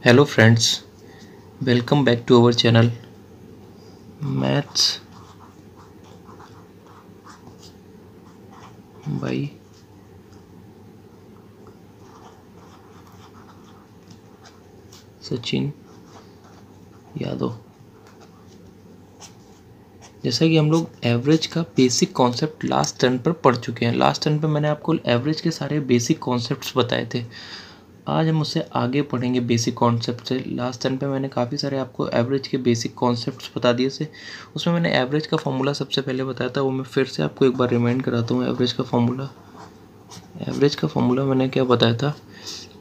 Hello friends, welcome back to our channel Maths by Sachin Yadav. जैसा कि हम लोग एवरेज का बेसिक कॉन्सेप्ट लास्ट टर्न पर पढ़ चुके हैं। लास्ट टर्न पर मैंने आपको एवरेज के सारे बेसिक कॉन्सेप्ट्स बताए थे। आज हम उससे आगे पढ़ेंगे बेसिक कॉन्सेप्ट से। लास्ट टर्न पे मैंने काफ़ी सारे आपको एवरेज के बेसिक कॉन्सेप्ट्स बता दिए थे। उसमें मैंने एवरेज का फॉर्मूला सबसे पहले बताया था, वो मैं फिर से आपको एक बार रिमाइंड कराता हूँ। एवरेज का फॉर्मूला मैंने क्या बताया था,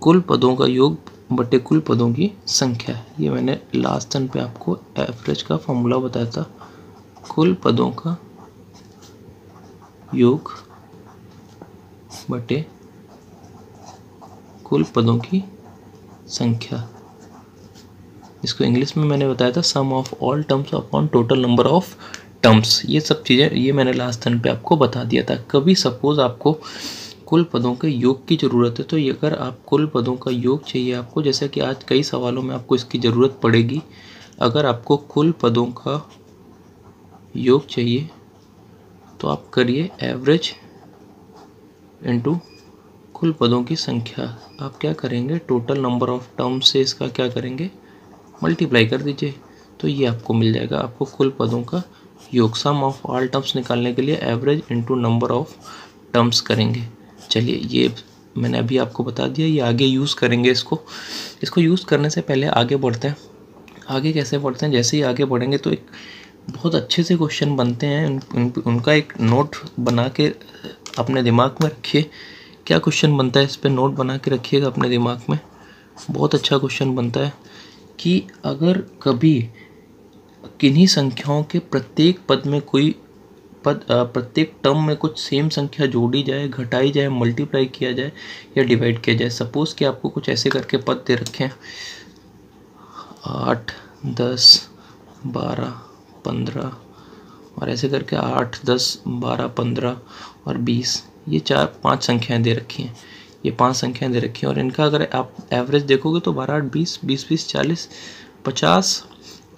कुल पदों का योग बटे कुल पदों की संख्या। ये मैंने लास्ट टर्न पे आपको एवरेज का फॉर्मूला बताया था, कुल पदों का योग बटे कुल पदों की संख्या। इसको इंग्लिश में मैंने बताया था sum of all terms upon total number of terms. ये सब चीज़ें ये मैंने लास्ट टर्न पे आपको बता दिया था। कभी सपोज आपको कुल पदों के योग की ज़रूरत है, तो ये अगर आप कुल पदों का योग चाहिए आपको, जैसे कि आज कई सवालों में आपको इसकी ज़रूरत पड़ेगी। अगर आपको कुल पदों का योग चाहिए तो आप करिए एवरेज इनटू कुल पदों की संख्या। आप क्या करेंगे, टोटल नंबर ऑफ टर्म्स से इसका क्या करेंगे, मल्टीप्लाई कर दीजिए, तो ये आपको मिल जाएगा। आपको कुल पदों का योग, सम ऑफ ऑल टर्म्स निकालने के लिए average into number of terms करेंगे। चलिए, ये मैंने अभी आपको बता दिया, ये आगे यूज़ करेंगे। इसको यूज़ करने से पहले आगे बढ़ते हैं। आगे कैसे बढ़ते हैं, जैसे ही आगे बढ़ेंगे तो एक बहुत अच्छे से क्वेश्चन बनते हैं। उनका एक नोट बना के अपने दिमाग में रखिए। क्या क्वेश्चन बनता है, इस पर नोट बना के रखिएगा अपने दिमाग में। बहुत अच्छा क्वेश्चन बनता है कि अगर कभी किन्हीं संख्याओं के प्रत्येक पद में कोई प्रत्येक टर्म में कुछ सेम संख्या जोड़ी जाए, घटाई जाए, मल्टीप्लाई किया जाए या डिवाइड किया जाए। सपोज कि आपको कुछ ऐसे करके पद दे रखे हैं 8, 10, 12, 15 और ऐसे करके 8, 10, 12, 15 और 20, ये 4-5 संख्याएं दे रखी हैं। ये 5 संख्याएं दे रखी हैं और इनका अगर आप एवरेज देखोगे तो 12, 8, 20, 20, 20, 40, 50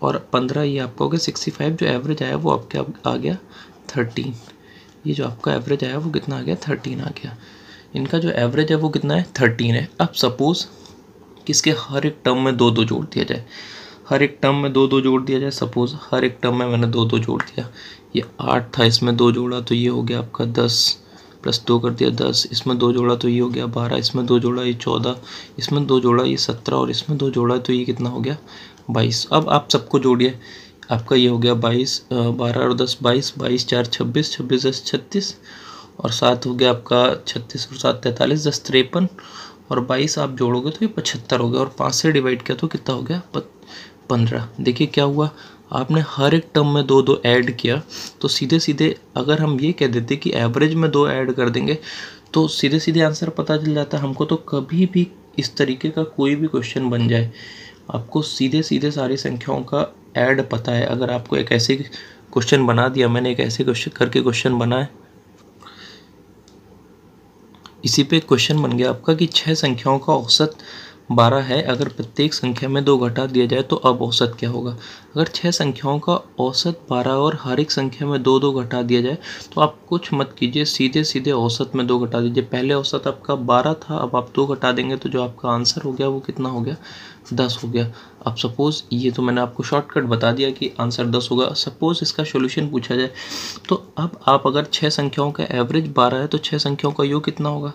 और 15, ये आपका हो गया 65। जो एवरेज आया वो आपके आ गया 13। ये जो आपका एवरेज आया वो कितना आ गया, 13 आ गया। इनका जो एवरेज है वो कितना है, 13 है। अब सपोज किसके हर एक टर्म में 2-2 जोड़ दिया जाए, हर एक टर्म में 2-2 जोड़ दिया जाए। सपोज हर एक टर्म में मैंने 2-2 जोड़ दिया। ये 8 था, इसमें 2 जोड़ा तो ये हो गया आपका 10, प्लस 2 कर दिया 10, इसमें 2 जोड़ा तो ये हो गया 12, इसमें 2 जोड़ा ये 14, इसमें 2 जोड़ा ये 17 और इसमें 2 जोड़ा तो ये कितना हो गया, 22। अब आप सबको जोड़िए, आपका ये हो गया 22, 12 और 10 22, 22 4 26, 26 10 36 और 7 हो गया आपका 36 और 7 43, 10 53 और 22 आप जोड़ोगे तो ये 75 हो गया। और 5 से डिवाइड किया तो कितना हो गया, 15। देखिए क्या हुआ, आपने हर एक टर्म में 2-2 ऐड किया, तो सीधे सीधे अगर हम ये कह देते कि एवरेज में 2 ऐड कर देंगे तो सीधे सीधे आंसर पता चल जाता हमको। तो कभी भी इस तरीके का कोई भी क्वेश्चन बन जाए, आपको सीधे सीधे सारी संख्याओं का ऐड पता है। अगर आपको एक ऐसे क्वेश्चन बना दिया, मैंने एक ऐसे क्वेश्चन करके क्वेश्चन बनाए, इसी पे क्वेश्चन बन गया आपका कि 6 संख्याओं का औसत 12 है, अगर प्रत्येक संख्या में 2 घटा दिया जाए तो अब औसत क्या होगा। अगर 6 संख्याओं का औसत 12 और हर एक संख्या में 2-2 घटा दिया जाए तो आप कुछ मत कीजिए, सीधे सीधे औसत में 2 घटा दीजिए। पहले औसत आपका 12 था, अब आप 2 घटा देंगे तो जो आपका आंसर हो गया वो कितना हो गया, 10 हो गया। अब सपोज़, ये तो मैंने आपको शॉर्टकट बता दिया कि आंसर 10 होगा। सपोज़ इसका सॉल्यूशन पूछा जाए तो अब आप अगर 6 संख्याओं का एवरेज 12 है तो 6 संख्याओं का योग कितना होगा,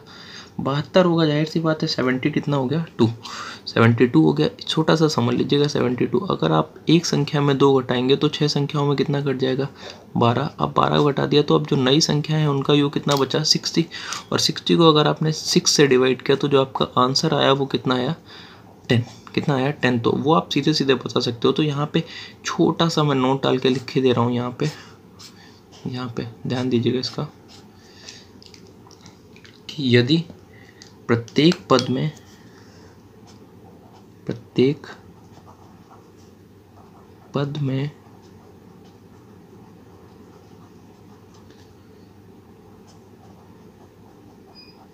72 होगा। जाहिर सी बात है, 70 कितना हो गया, 2, 72 हो गया। छोटा सा समझ लीजिएगा 72। अगर आप एक संख्या में 2 घटाएंगे तो 6 संख्याओं में कितना घट जाएगा, 12। अब 12 घटा दिया तो अब जो नई संख्या है उनका योग कितना बचा, 60। और 60 को अगर आपने 6 से डिवाइड किया तो जो आपका आंसर आया वो कितना आया, 10। कितना आया, 10। तो वो आप सीधे सीधे बता सकते हो। तो यहाँ पे छोटा सा मैं नोट डाल के लिख के दे रहा हूँ। यहाँ पे ध्यान दीजिएगा इसका, कि यदि प्रत्येक पद में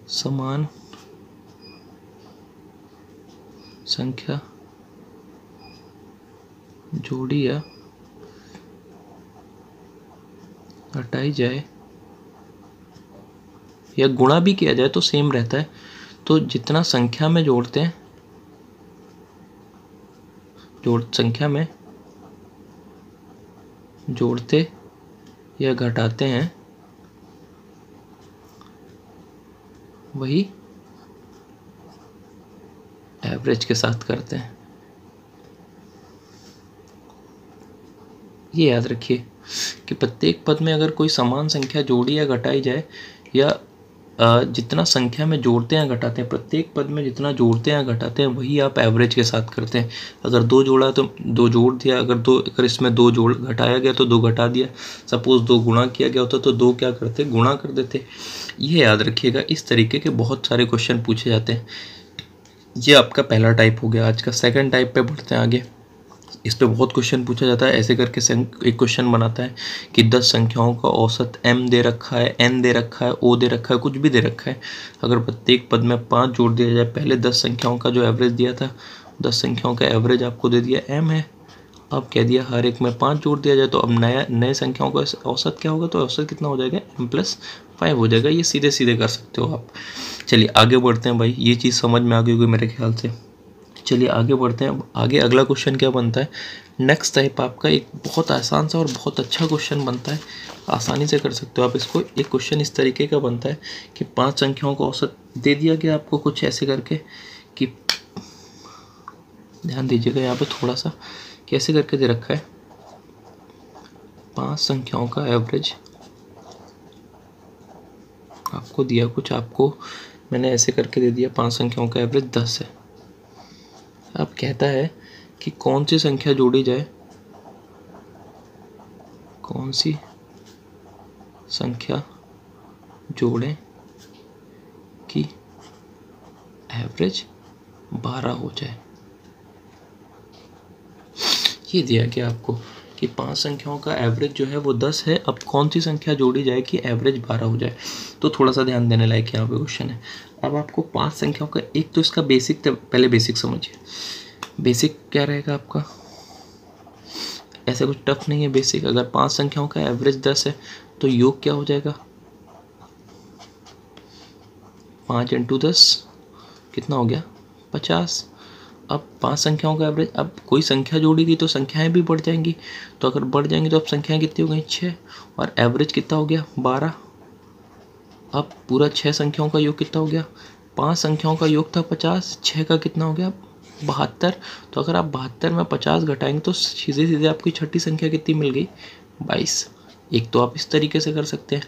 समान संख्या जोड़ी या घटाई जाए या गुणा भी किया जाए तो सेम रहता है। तो जितना संख्या में जोड़ते हैं, संख्या में जोड़ते या घटाते हैं वही एवरेज के साथ करते हैं। ये याद रखिए कि प्रत्येक पद में अगर कोई समान संख्या जोड़ी या घटाई जाए या जितना संख्या में जोड़ते हैं घटाते हैं, प्रत्येक पद में जितना जोड़ते हैं घटाते हैं वही आप एवरेज के साथ करते हैं। अगर 2 जोड़ा तो 2 जोड़ दिया, अगर इसमें 2 जोड़ घटाया गया तो 2 घटा दिया। सपोज 2 गुणा किया गया होता तो 2 क्या करते, गुणा कर देते। ये याद रखिएगा, इस तरीके के बहुत सारे क्वेश्चन पूछे जाते हैं। ये आपका पहला टाइप हो गया आज का। सेकंड टाइप पे बढ़ते हैं आगे। इस पे बहुत क्वेश्चन पूछा जाता है। ऐसे करके एक क्वेश्चन बनाता है कि 10 संख्याओं का औसत m दे रखा है, n दे रखा है, o दे रखा है, कुछ भी दे रखा है। अगर प्रत्येक पद में 5 जोड़ दिया जाए, पहले 10 संख्याओं का जो एवरेज दिया था, 10 संख्याओं का एवरेज आपको दे दिया m है। अब कह दिया हर एक में 5 जोड़ दिया जाए, तो अब नए संख्याओं का औसत क्या होगा, तो औसत कितना हो जाएगा, m+5 हो जाएगा। ये सीधे सीधे कर सकते हो आप। चलिए आगे बढ़ते हैं भाई, ये चीज़ समझ में आ गई होगी मेरे ख्याल से। चलिए आगे बढ़ते हैं। आगे अगला क्वेश्चन क्या बनता है, नेक्स्ट टाइप आपका एक बहुत आसान सा और बहुत अच्छा क्वेश्चन बनता है, आसानी से कर सकते हो आप इसको। एक क्वेश्चन इस तरीके का बनता है कि 5 संख्याओं का औसत दे दिया गया आपको कुछ ऐसे करके कि, ध्यान दीजिएगा यहाँ पे थोड़ा सा, कैसे करके दे रखा है 5 संख्याओं का एवरेज आपको दिया कुछ, आपको मैंने ऐसे करके दे दिया 5 संख्याओं का एवरेज 10 है। अब कहता है कि कौन सी संख्या जोड़ी जाए, कौन सी संख्या जोड़ें कि एवरेज 12 हो जाए। ये दिया गया आपको कि 5 संख्याओं का एवरेज जो है वो 10 है। अब कौन सी संख्या जोड़ी जाए कि एवरेज 12 हो जाए। तो थोड़ा सा ध्यान देने लायक यहाँ पे क्वेश्चन है। अब आपको 5 संख्याओं का, एक तो इसका बेसिक, पहले बेसिक समझिए। बेसिक क्या रहेगा आपका, ऐसा कुछ टफ नहीं है बेसिक। अगर 5 संख्याओं का एवरेज 10 है तो योग क्या हो जाएगा, 5 × 10 कितना हो गया, 50। अब 5 संख्याओं का एवरेज, अब कोई संख्या जोड़ेगी तो संख्याएं भी बढ़ जाएंगी, तो अगर बढ़ जाएंगी तो अब संख्याएं कितनी हो गई, 6, और एवरेज कितना हो गया, 12। अब पूरा 6 संख्याओं का योग कितना हो गया, 5 संख्याओं का योग था 50, 6 का कितना हो गया, 72। तो अगर आप 72 में 50 घटाएंगे तो सीधे सीधे आपकी छठी संख्या कितनी मिल गई, 22। एक तो आप इस तरीके से कर सकते हैं,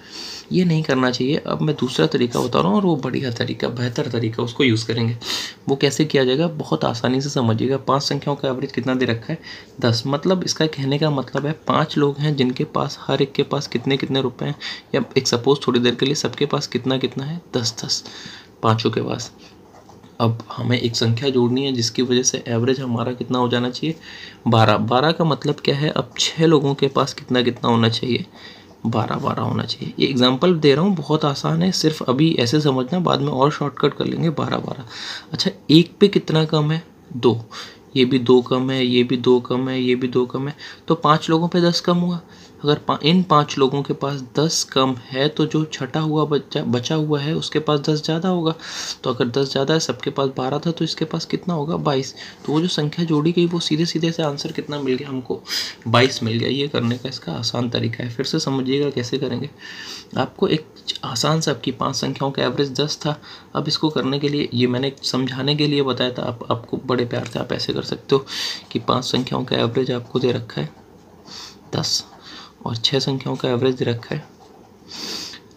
ये नहीं करना चाहिए। अब मैं दूसरा तरीका बता रहा हूँ और वो बढ़िया तरीका, बेहतर तरीका, उसको यूज़ करेंगे। वो कैसे किया जाएगा, बहुत आसानी से समझिएगा। 5 संख्याओं का एवरेज कितना दे रखा है, 10। मतलब इसका कहने का मतलब है 5 लोग हैं जिनके पास, हर एक के पास कितने कितने रुपए हैं, या एक सपोज थोड़ी देर के लिए सबके पास कितना कितना है, 10-10, पाँचों के पास। अब हमें एक संख्या जोड़नी है जिसकी वजह से एवरेज हमारा कितना हो जाना चाहिए, 12। 12 का मतलब क्या है, अब 6 लोगों के पास कितना कितना होना चाहिए, 12-12 होना चाहिए। ये एग्जांपल दे रहा हूँ, बहुत आसान है, सिर्फ अभी ऐसे समझना, बाद में और शॉर्टकट कर लेंगे। 12-12। अच्छा, एक पे कितना कम है, 2। ये भी 2 कम है, ये भी 2 कम है, ये भी 2 कम है, तो 5 लोगों पे 10 कम हुआ। अगर इन 5 लोगों के पास 10 कम है तो जो छठा हुआ बचा हुआ है उसके पास 10 ज़्यादा होगा। तो अगर 10 ज़्यादा है, सबके पास 12 था, तो इसके पास कितना होगा, 22। तो वो जो संख्या जोड़ी गई वो सीधे सीधे से आंसर कितना मिल गया हमको, 22 मिल गया। ये करने का इसका आसान तरीका है। फिर से समझिएगा कैसे करेंगे। आपको एक आसान सा, आपकी 5 संख्याओं का एवरेज 10 था। अब इसको करने के लिए, ये मैंने समझाने के लिए बताया था, आपको बड़े प्यार से आप ऐसे कर सकते हो कि 5 संख्याओं का एवरेज आपको दे रखा है 10 और 6 संख्याओं का एवरेज दे रखा है,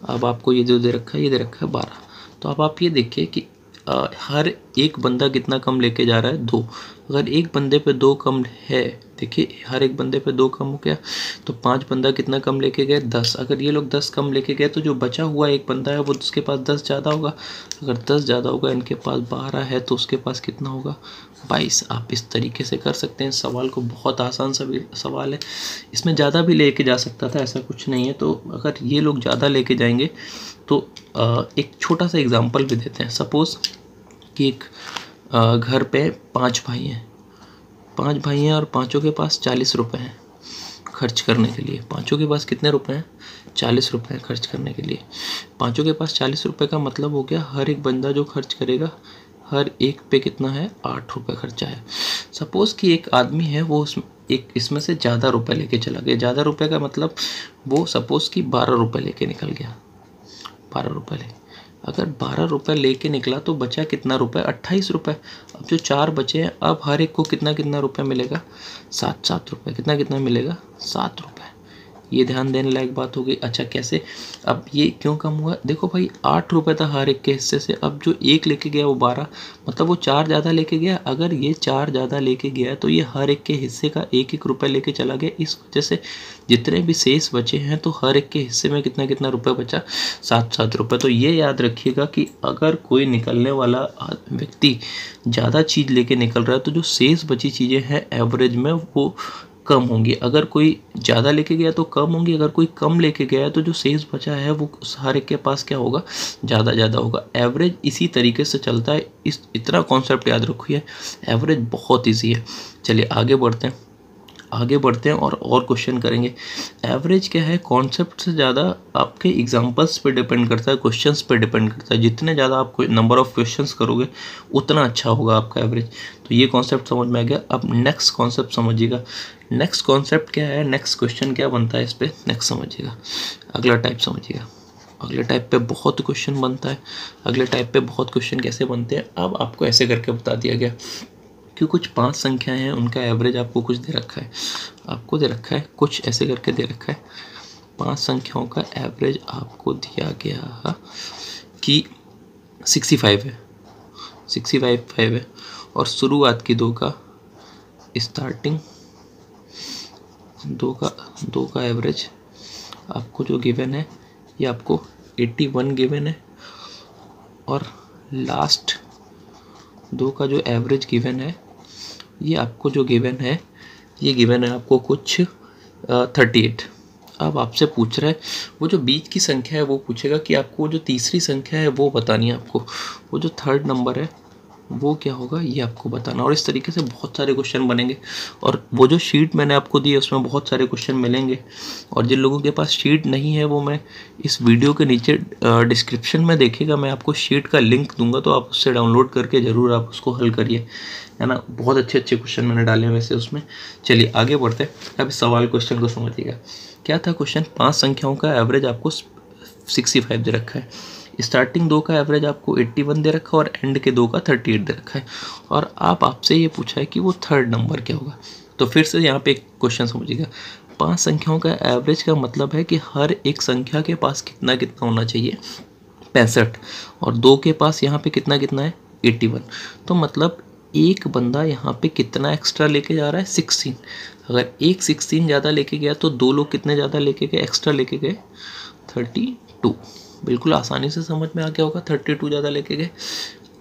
अब आपको ये जो दे रखा है, ये दे रखा है 12। तो अब आप ये देखिए कि हर एक बंदा कितना कम लेके जा रहा है, 2। अगर एक बंदे पे 2 कम है, देखिए हर एक बंदे पे 2 कम हो गया, तो 5 बंदा कितना कम लेके गए, 10। अगर ये लोग 10 कम लेके गए तो जो बचा हुआ एक बंदा है वो उसके पास 10 ज़्यादा होगा। अगर 10 ज़्यादा होगा, इनके पास 12 है, तो उसके पास कितना होगा, 22। आप इस तरीके से कर सकते हैं सवाल को। बहुत आसान सा सवाल है, इसमें ज़्यादा भी लेके जा सकता था, ऐसा कुछ नहीं है। तो अगर ये लोग ज़्यादा लेके जाएंगे तो एक छोटा सा एग्जांपल भी देते हैं। सपोज़ कि एक घर पे 5 भाई हैं, 5 भाई हैं और पाँचों के पास 40 रुपये हैं खर्च करने के लिए। पाँचों के पास कितने रुपए हैं? 40 रुपये हैं खर्च करने के लिए। पाँचों के पास 40 रुपये का मतलब हो गया हर एक बंदा जो खर्च करेगा हर एक पे कितना है? 8 रुपये खर्चा है। सपोज़ कि एक आदमी है वो इसमें से ज़्यादा रुपए लेके चला गया। ज़्यादा रुपए का मतलब वो सपोज़ कि 12 रुपये लेके निकल गया। 12 रुपये ले, अगर 12 रुपये लेके निकला तो बचा कितना रुपए? 28 रुपये। अब जो 4 बचे हैं, अब हर एक को कितना कितना रुपये मिलेगा? 7 रुपये। कितना कितना मिलेगा? 7 रुपये। ये ध्यान देने लायक बात हो गई। अच्छा कैसे? अब ये क्यों कम हुआ? देखो भाई 8 रुपये था हर एक के हिस्से से, अब जो एक लेके गया वो 12, मतलब वो 4 ज़्यादा लेके गया। अगर ये 4 ज़्यादा लेके गया तो ये हर एक के हिस्से का 1-1 रुपये लेके चला गया। इस वजह से जितने भी शेष बचे हैं तो हर एक के हिस्से में कितना कितना रुपये बचा? 7 रुपये। तो ये याद रखिएगा कि अगर कोई निकलने वाला व्यक्ति ज़्यादा चीज़ लेके निकल रहा है तो जो शेष बची चीज़ें हैं एवरेज में वो कम होंगी। अगर कोई ज़्यादा लेके गया तो कम होंगी, अगर कोई कम लेके गया तो जो शेष बचा है वो हर एक के पास क्या होगा? ज़्यादा होगा। एवरेज इसी तरीके से चलता है। इतना कॉन्सेप्ट याद रखिए, एवरेज बहुत ईजी है। चलिए आगे बढ़ते हैं और क्वेश्चन करेंगे। एवरेज क्या है? कॉन्सेप्ट से ज़्यादा आपके एग्जांपल्स पे डिपेंड करता है, क्वेश्चंस पे डिपेंड करता है। जितने ज़्यादा आप नंबर ऑफ क्वेश्चंस करोगे उतना अच्छा होगा आपका एवरेज। तो ये कॉन्सेप्ट समझ में आ गया। अब नेक्स्ट कॉन्सेप्ट समझिएगा। नेक्स्ट कॉन्सेप्ट क्या है? नेक्स्ट क्वेश्चन क्या बनता है इस पर? नेक्स्ट समझिएगा। अगला टाइप समझिएगा। अगले टाइप पे बहुत क्वेश्चन बनता है। अगले टाइप पे बहुत क्वेश्चन कैसे बनते हैं अब आपको ऐसे करके बता दिया गया कि कुछ 5 संख्याएं हैं, उनका एवरेज आपको कुछ दे रखा है। आपको दे रखा है कुछ ऐसे करके दे रखा है। 5 संख्याओं का एवरेज आपको दिया गया कि 65 है, 65 है। और शुरुआत की 2 का, स्टार्टिंग 2 का एवरेज आपको जो गिवन है ये आपको 81 गिवन है। और लास्ट 2 का जो एवरेज गिवन है ये आपको जो गिवन है ये गिवन है आपको कुछ 38। अब आपसे पूछ रहा है वो जो बीच की संख्या है वो पूछेगा कि आपको जो तीसरी संख्या है वो बतानी है। आपको वो जो थर्ड नंबर है वो क्या होगा ये आपको बताना। और इस तरीके से बहुत सारे क्वेश्चन बनेंगे। और वो जो शीट मैंने आपको दी है उसमें बहुत सारे क्वेश्चन मिलेंगे। और जिन लोगों के पास शीट नहीं है वो मैं इस वीडियो के नीचे डिस्क्रिप्शन में देखिएगा, मैं आपको शीट का लिंक दूंगा, तो आप उससे डाउनलोड करके ज़रूर आप उसको हल करिए, है ना। बहुत अच्छे क्वेश्चन मैंने डाले हैं वैसे उसमें। चलिए आगे बढ़ते हैं। अब सवाल क्वेश्चन को समझिएगा। क्या था क्वेश्चन? 5 संख्याओं का एवरेज आपको 65 दे रखा है। स्टार्टिंग 2 का एवरेज आपको 81 दे रखा है और एंड के 2 का 38 दे रखा है। और आपसे ये पूछा है कि वो थर्ड नंबर क्या होगा। तो फिर से यहाँ पे एक क्वेश्चन समझिएगा। 5 संख्याओं का एवरेज का मतलब है कि हर एक संख्या के पास कितना कितना होना चाहिए? 65। और 2 के पास यहाँ पे कितना कितना है? 81। तो मतलब एक बंदा यहाँ पे कितना एक्स्ट्रा लेके जा रहा है? 16। अगर एक 16 ज़्यादा लेके गया तो 2 लोग कितने ज़्यादा लेके गए? एक्स्ट्रा लेके गए 32। बिल्कुल आसानी से समझ में आ गया होगा, 32 ज़्यादा लेके गए।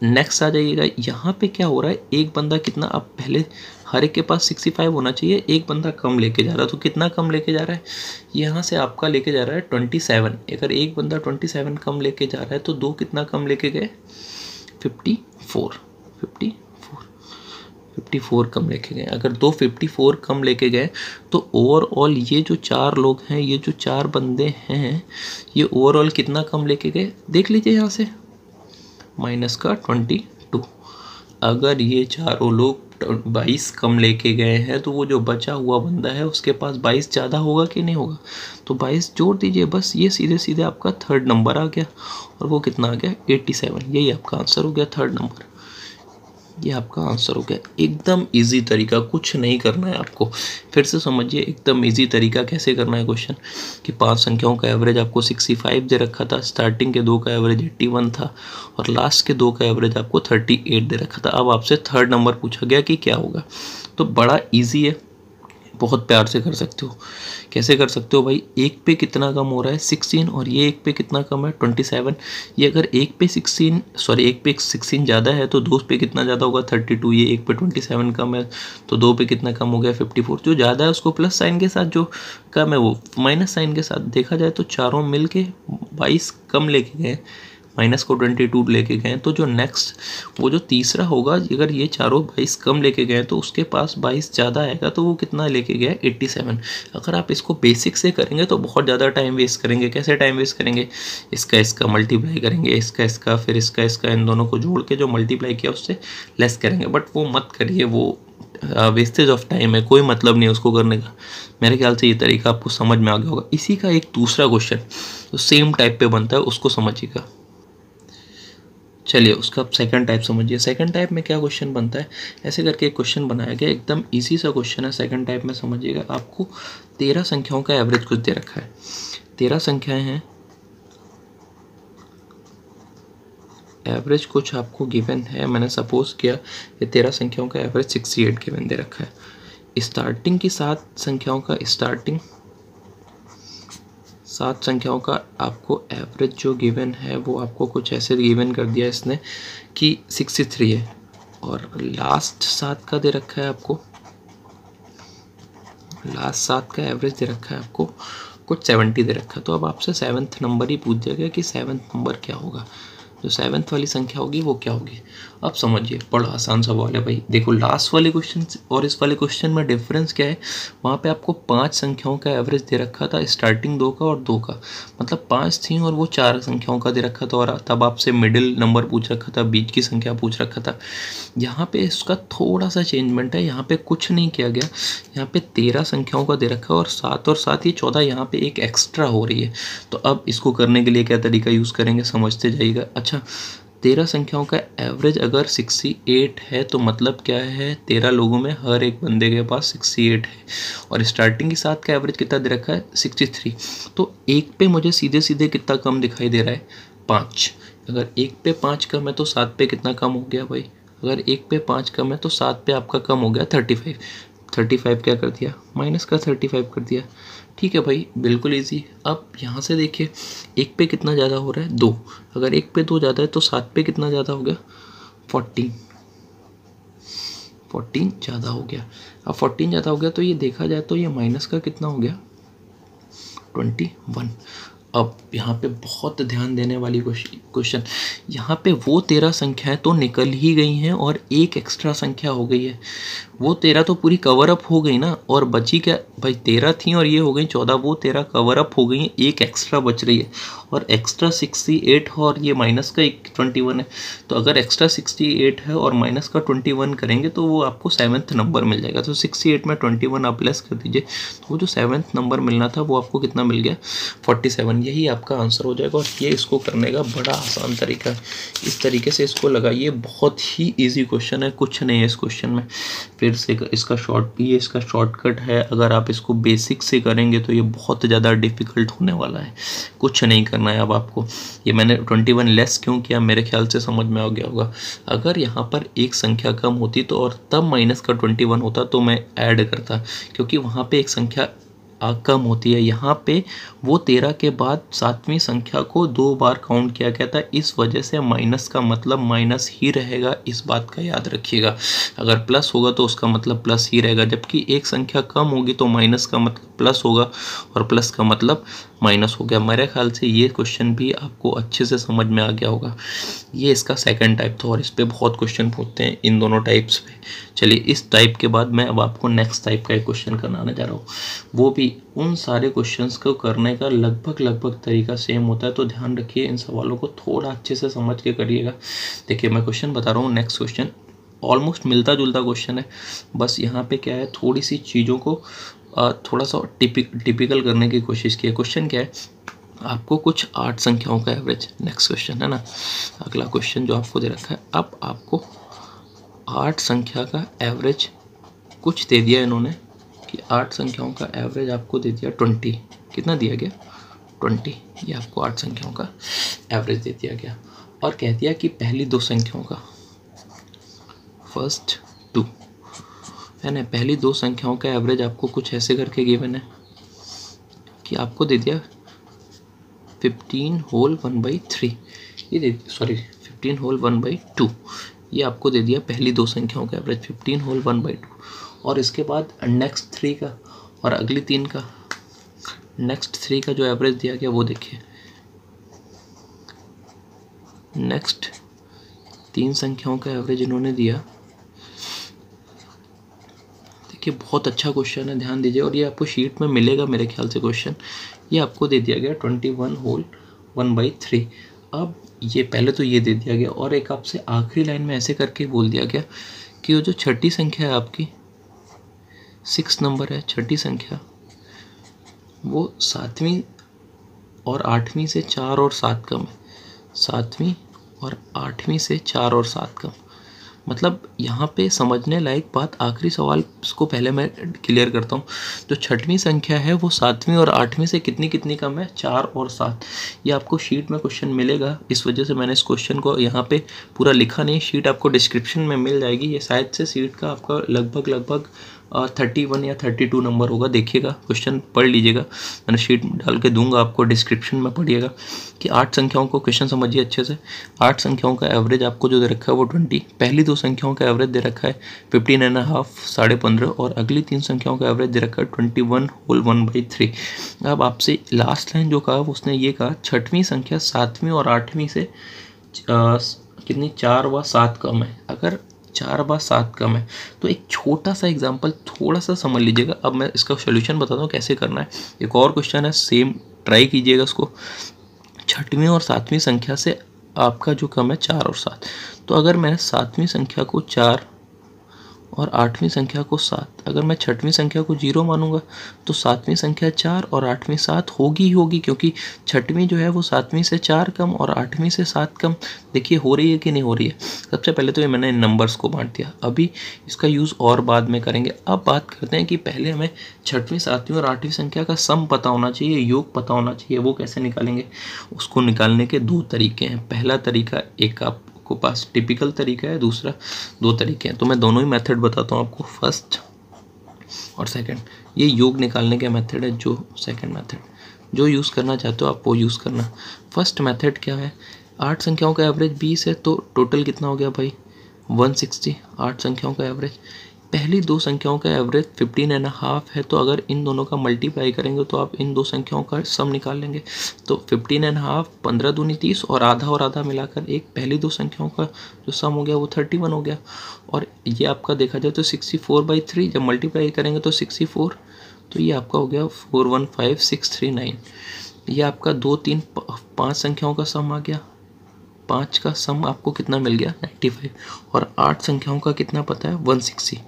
नेक्स्ट आ जाइएगा। यहाँ पे क्या हो रहा है? एक बंदा कितना, अब पहले हर एक के पास 65 होना चाहिए, एक बंदा कम लेके जा रहा है। तो कितना कम लेके जा रहा है? यहाँ से आपका लेके जा रहा है 27। अगर एक बंदा 27 कम लेके जा रहा है तो 2 कितना कम लेके गए? 54 कम लेके गए। अगर 2 54 कम लेके गए तो ओवरऑल ये जो 4 लोग हैं, ये जो 4 बंदे हैं, ये ओवरऑल कितना कम लेके गए? देख लीजिए यहाँ से माइनस का 22। अगर ये चारों लोग 22 कम लेके गए हैं तो वो जो बचा हुआ बंदा है उसके पास 22 ज़्यादा होगा कि नहीं होगा? तो 22 जोड़ दीजिए बस। ये सीधे सीधे आपका थर्ड नंबर आ गया। और वो कितना आ गया? 87। यही आपका आंसर हो गया, थर्ड नंबर। ये आपका आंसर हो गया। एकदम इजी तरीका, कुछ नहीं करना है आपको। फिर से समझिए एकदम इजी तरीका कैसे करना है क्वेश्चन कि 5 संख्याओं का एवरेज आपको 65 दे रखा था, स्टार्टिंग के 2 का एवरेज 81 था और लास्ट के 2 का एवरेज आपको 38 दे रखा था। अब आपसे थर्ड नंबर पूछा गया कि क्या होगा। तो बड़ा ईजी है, बहुत प्यार से कर सकते हो। कैसे कर सकते हो भाई? एक पे कितना कम हो रहा है? 16। और ये एक पे कितना कम है? 27। ये अगर एक पे 16 ज़्यादा है तो 2 पे कितना ज़्यादा होगा? 32। ये एक पे 27 कम है तो 2 पे कितना कम हो गया? 54। जो ज़्यादा है उसको प्लस साइन के साथ, जो कम है वो माइनस साइन के साथ। देखा जाए तो चारों मिल के 22 कम लेके गए माइनस को 22 लेके गए तो जो नेक्स्ट वो जो तीसरा होगा, अगर ये चारों 22 कम लेके गए तो उसके पास 22 ज़्यादा आएगा, तो वो कितना लेके गया 87। अगर आप इसको बेसिक से करेंगे तो बहुत ज़्यादा टाइम वेस्ट करेंगे। कैसे टाइम वेस्ट करेंगे, इसका मल्टीप्लाई करेंगे, इसका फिर इसका इन दोनों को जोड़ के जो मल्टीप्लाई किया उससे लेस करेंगे। बट वो मत करिए, वो वेस्टेज ऑफ टाइम है, कोई मतलब नहीं है उसको करने का। मेरे ख्याल से ये तरीका आपको समझ में आ गया होगा। इसी का एक दूसरा क्वेश्चन तो सेम टाइप पे बनता है, उसको समझिएगा। चलिए उसका सेकंड टाइप समझिए। सेकंड टाइप में क्या क्वेश्चन बनता है, ऐसे करके एक क्वेश्चन बनाया गया, एकदम इजी सा क्वेश्चन है। सेकंड टाइप में समझिएगा, आपको 13 संख्याओं का एवरेज कुछ दे रखा है। 13 संख्याएं हैं, एवरेज कुछ आपको गिवन है। मैंने सपोज किया कि 13 संख्याओं का एवरेज 68 गिवन दे रखा है। स्टार्टिंग की 7 संख्याओं का आपको एवरेज जो गिवन है वो आपको कुछ ऐसे गिवन कर दिया इसने कि 63 है, और लास्ट 7 का दे रखा है आपको, लास्ट 7 का एवरेज दे रखा है आपको कुछ 70 दे रखा है। तो अब आपसे 7th नंबर ही पूछ दिया गया कि 7th नंबर क्या होगा, जो 7th वाली संख्या होगी वो क्या होगी। अब समझिए, बड़ा आसान सवाल है भाई। देखो लास्ट वाले क्वेश्चन और इस वाले क्वेश्चन में डिफरेंस क्या है, वहाँ पे आपको 5 संख्याओं का एवरेज दे रखा था, स्टार्टिंग 2 का और 2 का, मतलब 5 थी, और वो 4 संख्याओं का दे रखा था, और तब आपसे मिडिल नंबर पूछ रखा था, बीच की संख्या पूछ रखा था। यहाँ पे इसका थोड़ा सा चेंजमेंट है, यहाँ पे कुछ नहीं किया गया, यहाँ पे 13 संख्याओं का दे रखा है और 7 ये 14, यहाँ पे एक एक्स्ट्रा हो रही है। तो अब इसको करने के लिए क्या तरीका यूज़ करेंगे, समझते जाइएगा। अच्छा, 13 संख्याओं का एवरेज अगर 68 है तो मतलब क्या है, 13 लोगों में हर एक बंदे के पास 68 है, और स्टार्टिंग की 7 का एवरेज कितना दे रखा है 63। तो एक पे मुझे सीधे सीधे कितना कम दिखाई दे रहा है, 5। अगर एक पे 5 कम है तो 7 पे कितना कम हो गया भाई, अगर एक पे 5 कम है तो 7 पे आपका कम हो गया 35। 35 क्या कर दिया, माइनस का 35 कर दिया। ठीक है भाई, बिल्कुल इजी। अब यहाँ से देखिए, एक पे कितना ज़्यादा हो रहा है, 2। अगर एक पे 2 ज़्यादा है तो 7 पे कितना ज़्यादा हो गया, 14 ज़्यादा हो गया। अब 14 ज़्यादा हो गया तो ये देखा जाए तो ये माइनस का कितना हो गया, 21। अब यहाँ पे बहुत ध्यान देने वाली क्वेश्चन, यहाँ पे वो 13 संख्याएं तो निकल ही गई हैं और एक एक्स्ट्रा संख्या हो गई है। वो 13 तो पूरी कवर अप हो गई ना, और बची क्या भाई, 13 थी और ये हो गई 14, वो 13 कवर अप हो गई हैं, एक एक्स्ट्रा बच रही है, और एक्स्ट्रा 68 है और ये माइनस का 21 है। तो अगर एक्स्ट्रा 68 है और माइनस का 21 करेंगे तो वो आपको 7th नंबर मिल जाएगा। तो 68 में 21 आप लेस कर दीजिए, तो वो जो 7th नंबर मिलना था वो आपको कितना मिल गया, 47। यही आपका आंसर हो जाएगा। और ये इसको करने का बड़ा आसान तरीका है, इस तरीके से इसको लगाइए, बहुत ही ईजी क्वेश्चन है, कुछ नहीं है इस क्वेश्चन में। फिर से इसका शॉर्टकट है, अगर आप इसको बेसिक से करेंगे तो ये बहुत ज़्यादा डिफिकल्ट होने वाला है। कुछ नहीं करना है अब आपको। ये मैंने 21 लेस क्यों किया, मेरे ख्याल से समझ में आ गया होगा। अगर यहाँ पर एक संख्या कम होती तो और तब माइनस का 21 होता तो मैं ऐड करता, क्योंकि वहाँ पे एक संख्या कम होती है। यहाँ पे वो 13 के बाद 7वीं संख्या को 2 बार काउंट किया गया था, इस वजह से माइनस का मतलब माइनस ही रहेगा, इस बात का याद रखिएगा। अगर प्लस होगा तो उसका मतलब प्लस ही रहेगा, जबकि एक संख्या कम होगी तो माइनस का मतलब प्लस होगा और प्लस का मतलब माइनस हो गया। मेरे ख्याल से ये क्वेश्चन भी आपको अच्छे से समझ में आ गया होगा। ये इसका सेकंड टाइप था और इस पे बहुत क्वेश्चन पूछते हैं इन दोनों टाइप्स पे। चलिए इस टाइप के बाद मैं अब आपको नेक्स्ट टाइप का एक क्वेश्चन कराने जा रहा हूँ। वो भी उन सारे क्वेश्चंस को करने का लगभग तरीका सेम होता है, तो ध्यान रखिए, इन सवालों को थोड़ा अच्छे से समझ के करिएगा। देखिए मैं क्वेश्चन बता रहा हूँ, नेक्स्ट क्वेश्चन ऑलमोस्ट मिलता जुलता क्वेश्चन है, बस यहाँ पे क्या है, थोड़ी सी चीज़ों को थोड़ा सा टिपिकल करने की कोशिश की है। क्वेश्चन क्या है, आपको कुछ 8 संख्याओं का एवरेज, नेक्स्ट क्वेश्चन है ना, अगला क्वेश्चन जो आपको दे रखा है, अब आपको 8 संख्या का एवरेज कुछ दे दिया इन्होंने कि 8 संख्याओं का एवरेज आपको दे दिया 20। कितना दिया गया, 20। ये आपको 8 संख्याओं का एवरेज दे दिया गया, और कह दिया कि पहली 2 संख्याओं का, फर्स्ट 2 है ना, पहली 2 संख्याओं का एवरेज आपको कुछ ऐसे करके गिवन है कि आपको दे दिया 15 होल 1/3, ये दे, सॉरी 15 होल 1/2, ये आपको दे दिया पहली 2 संख्याओं का एवरेज 15 होल 1/2। और इसके बाद नेक्स्ट 3 का और अगली 3 का, नेक्स्ट 3 का जो एवरेज दिया गया वो देखिए नेक्स्ट 3 संख्याओं का एवरेज इन्होंने दिया। देखिए बहुत अच्छा क्वेश्चन है, ध्यान दीजिए, और ये आपको शीट में मिलेगा मेरे ख्याल से क्वेश्चन। ये आपको दे दिया गया 21 होल 1/3। अब ये पहले तो ये दे दिया गया, और एक आपसे आखिरी लाइन में ऐसे करके बोल दिया गया कि वो जो छठी संख्या है आपकी 6 नंबर है, छठी संख्या वो 7वीं और 8वीं से 4 और 7 कम है, 7वीं और 8वीं से 4 और 7 कम। मतलब यहाँ पे समझने लायक बात, आखिरी सवाल को पहले मैं क्लियर करता हूँ। जो छठवीं संख्या है वो 7वीं और 8वीं से कितनी कितनी कम है, 4 और 7। ये आपको शीट में क्वेश्चन मिलेगा, इस वजह से मैंने इस क्वेश्चन को यहाँ पे पूरा लिखा नहीं। शीट आपको डिस्क्रिप्शन में मिल जाएगी। ये शायद से शीट का आपका लगभग 31 या 32 नंबर होगा। देखिएगा, क्वेश्चन पढ़ लीजिएगा, मैंने शीट डाल के दूंगा आपको, डिस्क्रिप्शन में पढ़िएगा कि 8 संख्याओं को क्वेश्चन समझिए अच्छे से। 8 संख्याओं का एवरेज आपको जो दे रखा है वो 20, पहली 2 संख्याओं का एवरेज दे रखा है 15.5 15.5, और अगली 3 संख्याओं का एवरेज दे रखा है 21 होल 1/3। अब आपसे लास्ट लाइन जो कहा उसने ये कहा छठवीं संख्या 7वीं और 8वीं से कितनी 4 व 7 कम है। अगर 4 व 7 कम है तो एक छोटा सा एग्जाम्पल थोड़ा सा समझ लीजिएगा। अब मैं इसका सोल्यूशन बताता हूँ कैसे करना है। एक और क्वेश्चन है, सेम ट्राई कीजिएगा उसको। छठवीं और 7वीं संख्या से आपका जो कम है 4 और 7, तो अगर मैं 7वीं संख्या को 4 और 8वीं संख्या को 7, अगर मैं छठवीं संख्या को 0 मानूंगा तो 7वीं संख्या 4 और 8वीं 7 होगी ही होगी, क्योंकि छठवीं जो है वो 7वीं से 4 कम और 8वीं से 7 कम। देखिए हो रही है कि नहीं हो रही है। सबसे पहले तो ये मैंने इन नंबर्स को बांट दिया, अभी इसका यूज़ और बाद में करेंगे। अब बात करते हैं कि पहले हमें छठवीं 7वीं और 8वीं संख्या का सम पता होना चाहिए, योग पता होना चाहिए। वो कैसे निकालेंगे, उसको निकालने के 2 तरीके हैं। पहला तरीका एक आपको पास टिपिकल तरीका है, दूसरा 2 तरीके हैं। तो मैं दोनों ही मेथड बताता हूँ आपको, फर्स्ट और सेकंड। ये योग निकालने के मेथड है, जो सेकंड मेथड जो यूज़ करना चाहते हो आप वो यूज़ करना। फर्स्ट मेथड क्या है, 8 संख्याओं का एवरेज 20 है, तो टोटल कितना हो गया भाई 160। 8 संख्याओं का एवरेज, पहली 2 संख्याओं का एवरेज 15.5 है, तो अगर इन दोनों का मल्टीप्लाई करेंगे तो आप इन 2 संख्याओं का सम निकाल लेंगे। तो 15.5 15 दूनी 30 और आधा मिलाकर एक पहली 2 संख्याओं का जो सम हो गया वो 31 हो गया। और ये आपका देखा जाए तो 64/3, जब मल्टीप्लाई करेंगे तो 64, तो ये आपका हो गया 415639। ये आपका 2 3 5 संख्याओं का सम आ गया, 5 का सम आपको कितना मिल गया 95, और 8 संख्याओं का कितना पता है 160।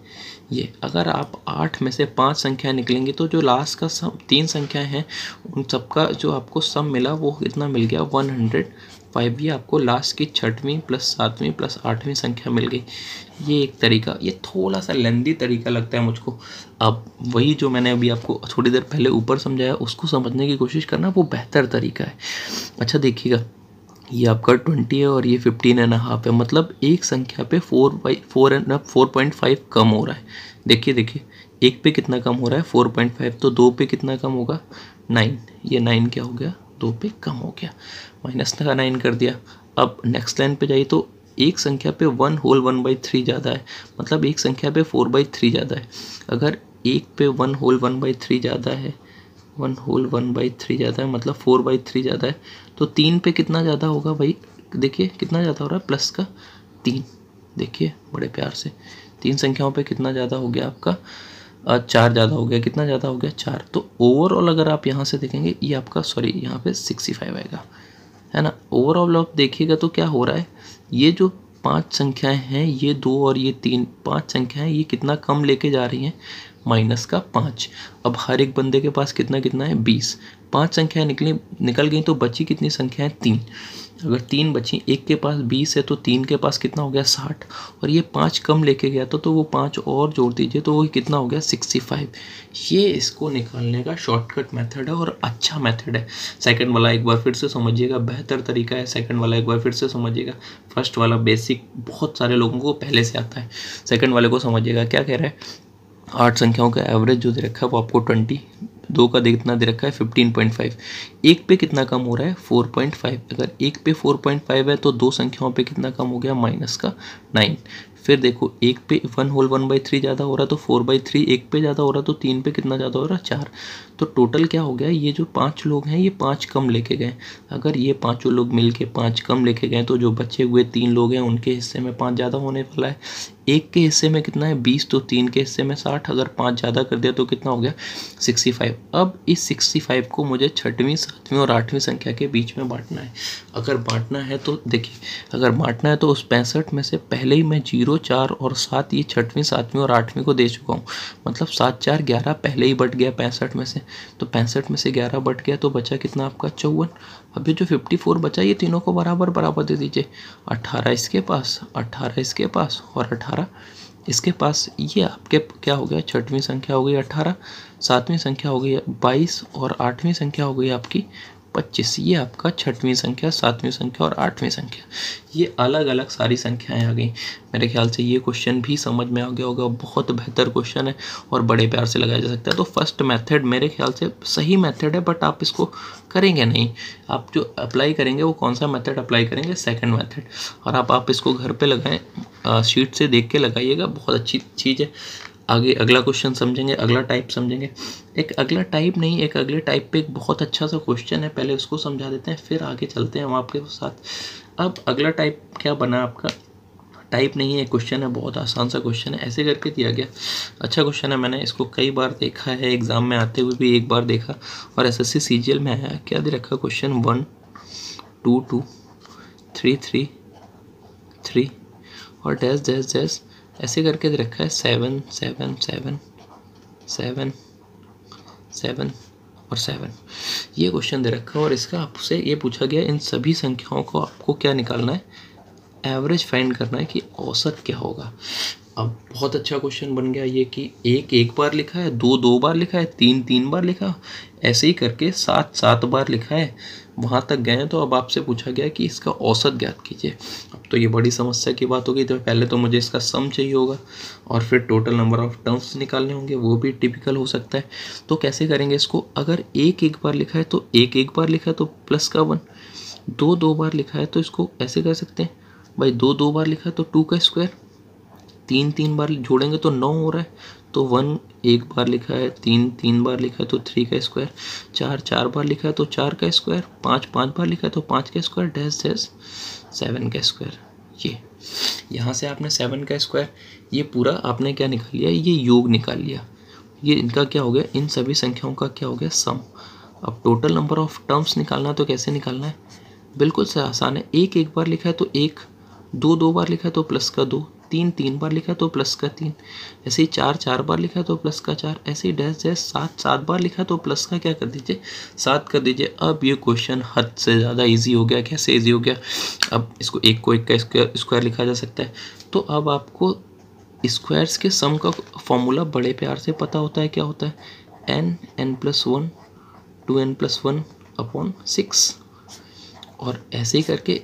ये अगर आप 8 में से 5 संख्याएं निकलेंगी तो जो लास्ट का सम 3 संख्याएं हैं उन सबका जो आपको सम मिला वो कितना मिल गया 105। ये आपको लास्ट की छठवीं प्लस 7वीं प्लस 8वीं संख्या मिल गई। ये एक तरीका, ये थोड़ा सा लेंदी तरीका लगता है मुझको। अब वही जो मैंने अभी आपको थोड़ी देर पहले ऊपर समझाया उसको समझने की कोशिश करना, वो बेहतर तरीका है। अच्छा देखिएगा, ये आपका 20 है और ये 15.5 है, मतलब एक संख्या पे 4.5 कम हो रहा है। देखिए एक पे कितना कम हो रहा है 4.5, तो 2 पे कितना कम होगा 9। ये 9 क्या हो गया 2 पे कम हो गया, माइनस का 9 कर दिया। अब नेक्स्ट लाइन पे जाइए तो एक संख्या पे 1 होल 1/3 ज़्यादा है, मतलब एक संख्या पे 4/3 ज़्यादा है। अगर एक पे 1 होल 1/3 ज़्यादा है, 1 होल 1/3 ज़्यादा है मतलब 4/3 ज़्यादा है, तो 3 पे कितना ज़्यादा होगा भाई, देखिए कितना ज़्यादा हो रहा है प्लस का 3। देखिए बड़े प्यार से 3 संख्याओं पे कितना ज़्यादा हो गया आपका 4 ज़्यादा हो गया, कितना ज़्यादा हो गया 4। तो ओवरऑल अगर आप यहाँ से देखेंगे ये आपका यहाँ पे 65 आएगा, है ना। ओवरऑल आप देखिएगा तो क्या हो रहा है, ये जो 5 संख्याएं हैं, ये 2 और ये 3, 5 संख्याएं ये कितना कम लेके जा रही हैं माइनस का 5। अब हर एक बंदे के पास कितना है 20। 5 संख्याएं निकल गई तो बची कितनी संख्याएं 3। अगर 3 बची, एक के पास 20 है तो 3 के पास कितना हो गया 60, और ये 5 कम लेके गया तो वो 5 और जोड़ दीजिए तो वो कितना हो गया 65। ये इसको निकालने का शॉर्टकट मेथड है और अच्छा मेथड है। सेकंड वाला एक बार फिर से समझिएगा, बेहतर तरीका है। सेकंड वाला एक बार फिर से समझिएगा, फर्स्ट वाला बेसिक बहुत सारे लोगों को पहले से आता है। सेकंड वाले को समझिएगा, क्या कह रहा है 8 संख्याओं का एवरेज जो दे रखा है वो आपको 20, 2 का कितना दे रखा है 15.5, एक पे कितना कम हो रहा है 4.5। अगर एक पे 4.5 है तो 2 संख्याओं पे कितना कम हो गया माइनस का 9। फिर देखो 1 पे 1/3 ज़्यादा हो रहा तो 4/3, 1 पे ज़्यादा हो रहा तो 3 पे कितना ज़्यादा हो रहा 4। तो टोटल क्या हो गया, ये जो 5 लोग हैं ये 5 कम लेके गए। अगर ये पाँचों लोग मिल के 5 कम लेके गए तो जो बचे हुए 3 लोग हैं उनके हिस्से में 5 ज़्यादा होने वाला है। 1 के हिस्से में कितना है 20, तो 3 के हिस्से में 60, अगर 5 ज़्यादा कर दिया तो कितना हो गया 65। अब इस 65 को मुझे 6वीं 7वीं और 8वीं संख्या के बीच में बांटना है। अगर बांटना है तो देखिए, अगर बांटना है तो उस 65 में से पहले ही मैं 0, 4 और 7 ये 6वीं 7वीं और 8वीं को दे चुका हूँ। मतलब 7, 4, 11 पहले ही बट गया 65 में से, तो 65 में से 11 बट गया तो बचा कितना आपका 54। अब ये जो 54 बचा ये तीनों को बराबर बराबर दे दीजिए। 18 इसके पास, 18 इसके पास और 18 इसके पास। ये आपके क्या हो गया, 6वीं संख्या हो गई 18, 7वीं संख्या हो गई 22 और 8वीं संख्या हो गई आपकी 25। ये आपका 6वीं संख्या, 7वीं संख्या और 8वीं संख्या, ये अलग अलग सारी संख्याएं आ गई। मेरे ख्याल से ये क्वेश्चन भी समझ में आ गया होगा। बहुत बेहतर क्वेश्चन है और बड़े प्यार से लगाया जा सकता है। तो फर्स्ट मेथड मेरे ख्याल से सही मेथड है, बट आप इसको करेंगे नहीं। आप जो अप्लाई करेंगे वो कौन सा मेथड अप्लाई करेंगे, सेकंड मेथड। और आप इसको घर पे लगाएं, शीट से देख के लगाइएगा, बहुत अच्छी चीज़ है। आगे अगला क्वेश्चन समझेंगे, अगला टाइप समझेंगे। एक अगला टाइप नहीं, एक अगले टाइप पे एक बहुत अच्छा सा क्वेश्चन है, पहले उसको समझा देते हैं फिर आगे चलते हैं हम आपके साथ। अब अगला टाइप क्या बना आपका, टाइप नहीं है, क्वेश्चन है, बहुत आसान सा क्वेश्चन है, ऐसे करके दिया गया। अच्छा क्वेश्चन है, मैंने इसको कई बार देखा है, एग्जाम में आते हुए भी एक बार देखा और SSC CGL में आया। क्या दे रखा क्वेश्चन, 1 2 2 3 3 3 और डैश डैश डैश ऐसे करके दे रखा है 7 7 7 7 7 और 7। ये क्वेश्चन दे रखा है और इसका आपसे ये पूछा गया इन सभी संख्याओं को आपको क्या निकालना है, एवरेज फाइंड करना है कि औसत क्या होगा। अब बहुत अच्छा क्वेश्चन बन गया ये कि 1 1 बार लिखा है, 2 2 बार लिखा है, 3 3 बार लिखा, ऐसे ही करके 7 7 बार लिखा है। वहाँ तक गए तो अब आपसे पूछा गया कि इसका औसत ज्ञात कीजिए। अब तो ये बड़ी समस्या की बात होगी, तो पहले तो मुझे इसका सम चाहिए होगा और फिर टोटल नंबर ऑफ टर्म्स निकालने होंगे, वो भी टिपिकल हो सकता है। तो कैसे करेंगे इसको, अगर 1 1 बार लिखा है तो 1 1 बार लिखा है तो प्लस का 1, 2 2 बार लिखा है तो इसको ऐसे कर सकते हैं भाई, 2 2 बार लिखा है तो 2 का स्क्वायर, 3 3 बार जोड़ेंगे तो 9 हो रहा है, तो 1 1 बार लिखा है, 3 3 बार लिखा है तो 3 का स्क्वायर, 4 4 बार लिखा है तो 4 का स्क्वायर, 5 5 बार लिखा है तो 5 का स्क्वायर, डैश डैश 7 का स्क्वायर। ये यहाँ से आपने 7 का स्क्वायर, ये पूरा आपने क्या निकाल लिया, ये योग निकाल लिया। ये इनका क्या हो गया, इन सभी संख्याओं का क्या हो गया, सम। अब टोटल नंबर ऑफ टर्म्स निकालना तो कैसे निकालना है, बिल्कुल से आसान है। 1 1 बार लिखा है तो 1, 2 2 बार लिखा है तो प्लस का 2, 3 3 बार लिखा है तो प्लस का 3, ऐसे ही 4 4 बार लिखा है तो प्लस का 4, ऐसे ही डैश डैश 7 7 बार लिखा है तो प्लस का क्या कर दीजिए 7 कर दीजिए। अब ये क्वेश्चन हद से ज़्यादा इजी हो गया। कैसे इजी हो गया, अब इसको 1 को 1 का स्क्वायर लिखा जा सकता है। तो अब आपको स्क्वायर्स के सम का फॉर्मूला बड़े प्यार से पता होता है, क्या होता है, n+1 2n+1 अपॉन 6। और ऐसे ही करके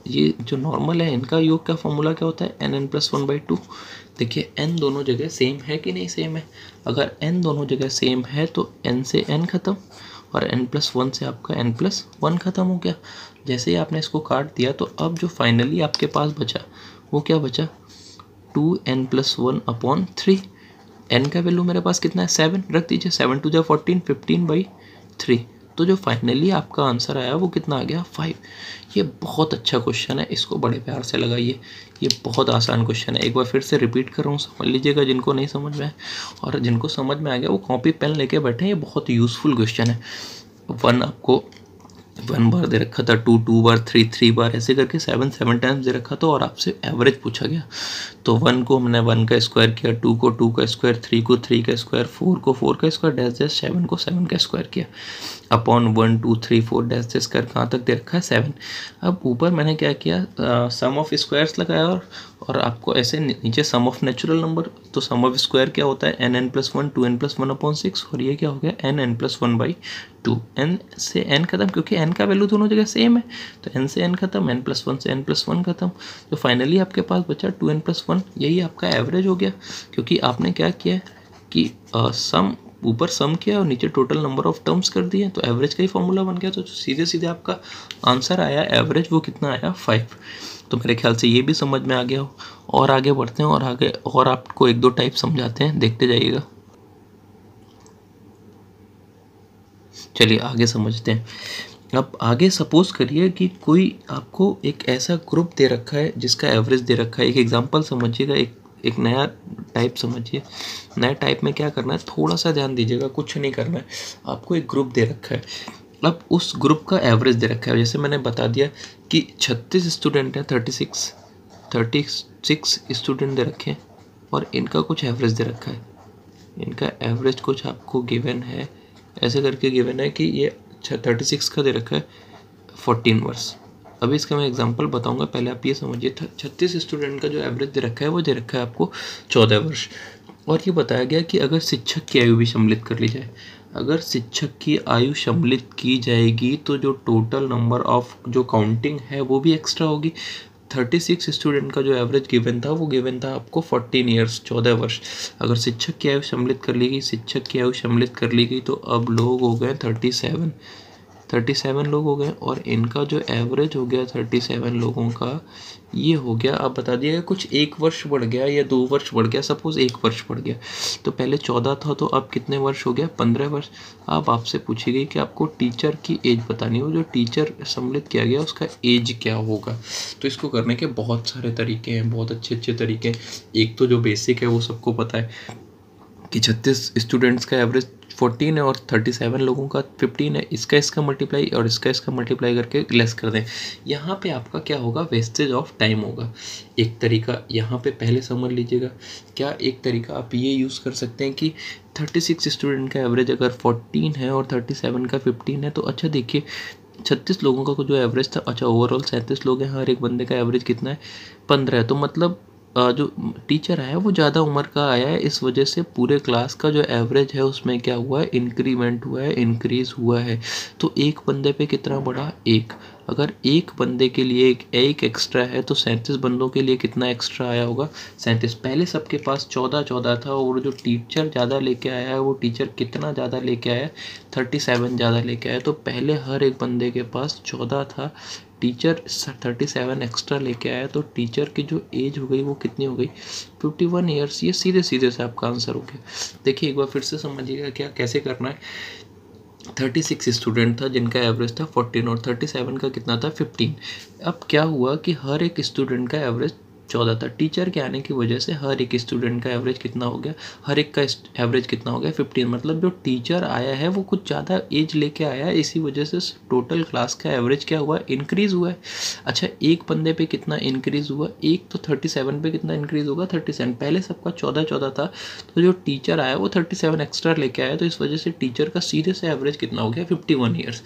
ये जो नॉर्मल है इनका योग का फॉर्मूला क्या होता है, nn+1/2। देखिए n दोनों जगह सेम है कि नहीं, सेम है। अगर n दोनों जगह सेम है तो n से n खत्म और n+1 से आपका n+1 खत्म हो गया। जैसे ही आपने इसको काट दिया तो अब जो फाइनली आपके पास बचा वो क्या बचा, 2n+1 अपॉन 3। n का वैल्यू मेरे पास कितना है, 7 रख दीजिए, 7 2 14, 15/3। तो जो फाइनली आपका आंसर आया वो कितना आ गया, 5। ये बहुत अच्छा क्वेश्चन है, इसको बड़े प्यार से लगाइए। ये बहुत आसान क्वेश्चन है। एक बार फिर से रिपीट कर रहा हूँ, समझ लीजिएगा जिनको नहीं समझ में आए, और जिनको समझ में आ गया वो कॉपी पेन लेके बैठे। ये बहुत यूज़फुल क्वेश्चन है। 1 आपको 1 बार दे रखा था, 2 2 बार, 3 3 बार, ऐसे करके 7 7 टाइम्स दे रखा था और आपसे एवरेज पूछा गया। तो 1 को हमने 1 का स्क्वायर किया, 2 को 2 का स्क्वायर, 3 को 3 का स्क्वायर, 4 को 4 का स्क्वायर, डैश डैश 7 को 7 का स्क्वायर किया अपॉन 1 2 3 4 डैश डैश कर कहाँ तक दे रखा है, 7। अब ऊपर मैंने क्या किया, सम ऑफ स्क्वायर्स लगाया और आपको ऐसे नीचे सम ऑफ नेचुरल नंबर। तो सम ऑफ स्क्वायर क्या होता है, nn+1 2n+1 अपॉन 6, और ये क्या हो गया, nn+1/2। n से n खत्म, क्योंकि n का वैल्यू दोनों जगह सेम है, तो n से n खत्म, n+1 से n+1 खत्म। तो फाइनली आपके पास बचा 2n+1। यही आपका एवरेज हो गया, क्योंकि आपने क्या किया कि सम ऊपर सम किया और नीचे टोटल नंबर ऑफ टर्म्स कर दिए, तो एवरेज का ही फॉर्मूला बन गया। तो सीधे सीधे आपका आंसर आया एवरेज, वो कितना आया 5। तो मेरे ख्याल से ये भी समझ में आ गया हो। और आगे बढ़ते हैं और आगे और आपको एक दो टाइप समझाते हैं, देखते जाइएगा। चलिए आगे समझते हैं। अब आगे सपोज करिए कि कोई आपको एक ऐसा ग्रुप दे रखा है जिसका एवरेज दे रखा है। एक एग्जांपल समझिएगा, एक नया टाइप समझिए। नया टाइप में क्या करना है, थोड़ा सा ध्यान दीजिएगा, कुछ नहीं करना है। आपको एक ग्रुप दे रखा है, अब उस ग्रुप का एवरेज दे रखा है। जैसे मैंने बता दिया कि 36 स्टूडेंट हैं, 36 स्टूडेंट दे रखे हैं और इनका कुछ एवरेज दे रखा है। इनका एवरेज कुछ आपको गिवन है, ऐसे करके गिवन है कि ये 36 का दे रखा है 14 वर्ष। अभी इसका मैं एग्जांपल बताऊंगा, पहले आप ये समझिए। 36 स्टूडेंट का जो एवरेज दे रखा है वो दे रखा है आपको 14 वर्ष। और ये बताया गया कि अगर शिक्षक की आयु भी सम्मिलित कर ली जाए, अगर शिक्षक की आयु सम्मिलित की जाएगी तो जो टोटल नंबर ऑफ जो काउंटिंग है वो भी एक्स्ट्रा होगी। 36 स्टूडेंट का जो एवरेज गिवन था वो गिवन था आपको 14 ईयर्स, 14 वर्ष। अगर शिक्षक की आयु सम्मिलित कर ली गई, शिक्षक की आयु सम्मिलित कर ली गई, तो अब लोग हो गए 37 लोग हो गए और इनका जो एवरेज हो गया 37 लोगों का, ये हो गया। आप बता दिएगा कुछ 1 वर्ष बढ़ गया या 2 वर्ष बढ़ गया। सपोज 1 वर्ष बढ़ गया, तो पहले 14 था तो अब कितने वर्ष हो गया, 15 वर्ष। अब आपसे पूछी गई कि आपको टीचर की एज बतानी हो, जो टीचर सम्मिलित किया गया उसका एज क्या होगा। तो इसको करने के बहुत सारे तरीके हैं, बहुत अच्छे तरीके हैं। एक तो जो बेसिक है वो सबको पता है कि 36 स्टूडेंट्स का एवरेज 14 है और 37 लोगों का 15 है। इसका मल्टीप्लाई और इसका मल्टीप्लाई करके लेस कर दें। यहाँ पे आपका क्या होगा, वेस्टेज ऑफ टाइम होगा। एक तरीका यहाँ पे पहले समझ लीजिएगा। क्या एक तरीका आप ये यूज़ कर सकते हैं कि 36 स्टूडेंट का एवरेज अगर 14 है और 37 का 15 है, तो अच्छा देखिए 36 लोगों का जो एवरेज था, अच्छा ओवरऑल 37 लोग हैं, हर एक बंदे का एवरेज कितना है, 15 है। तो मतलब जो टीचर आया वो ज़्यादा उम्र का आया है, इस वजह से पूरे क्लास का जो एवरेज है उसमें क्या हुआ है, इंक्रीमेंट हुआ है, इंक्रीज हुआ है। तो एक बंदे पे कितना बढ़ा, एक। अगर एक बंदे के लिए एक एक्स्ट्रा है तो 37 बंदों के लिए कितना एक्स्ट्रा आया होगा, 37। पहले सबके पास 14 था और जो टीचर ज़्यादा लेके आया है वो टीचर कितना ज़्यादा लेके आया है, 37 ज़्यादा लेके आया। तो पहले हर एक बंदे के पास 14 था, टीचर 37 एक्स्ट्रा लेके आया, तो टीचर की जो एज हो गई वो कितनी हो गई, 51 ईयर्स। ये सीधे सीधे से आपका आंसर हो गया। देखिए एक बार फिर से समझिएगा क्या कैसे करना है। 36 स्टूडेंट था जिनका एवरेज था 14 और 37 का कितना था, 15। अब क्या हुआ कि हर एक स्टूडेंट का एवरेज 14 था। टीचर के आने की वजह से हर एक स्टूडेंट का एवरेज कितना हो गया, हर एक का एवरेज कितना हो गया, 15। मतलब जो टीचर आया है वो कुछ ज़्यादा एज लेके आया है, इसी वजह से टोटल क्लास का एवरेज क्या हुआ, इंक्रीज़ हुआ है। अच्छा एक बंदे पे कितना इंक्रीज़ हुआ, एक तो 37 पे कितना इंक्रीज़ होगा, 37। पहले सबका 14 था, तो जो टीचर आया वो 37 एक्स्ट्रा लेके आया, तो इस वजह से टीचर का सीधे से एवरेज कितना हो गया, 51 ईयर्स।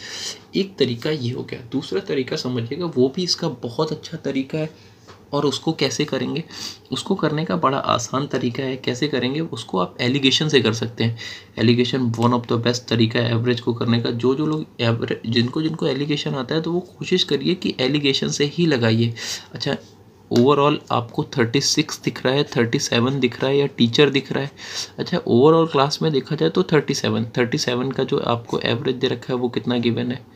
एक तरीका ये हो गया। दूसरा तरीका समझिएगा, वो भी इसका बहुत अच्छा तरीका है। और उसको कैसे करेंगे, उसको करने का बड़ा आसान तरीका है। कैसे करेंगे उसको, आप एलिगेशन से कर सकते हैं। Alligation one of the best तरीका है एवरेज को करने का। जो लोग एवरेज जिनको एलिगेशन आता है तो वो कोशिश करिए कि एलिगेशन से ही लगाइए। अच्छा ओवरऑल आपको 36 दिख रहा है, 37 दिख रहा है या टीचर दिख रहा है। अच्छा ओवरऑल क्लास में देखा जाए तो 37 का जो आपको एवरेज दे रखा है वो कितना गिवन है,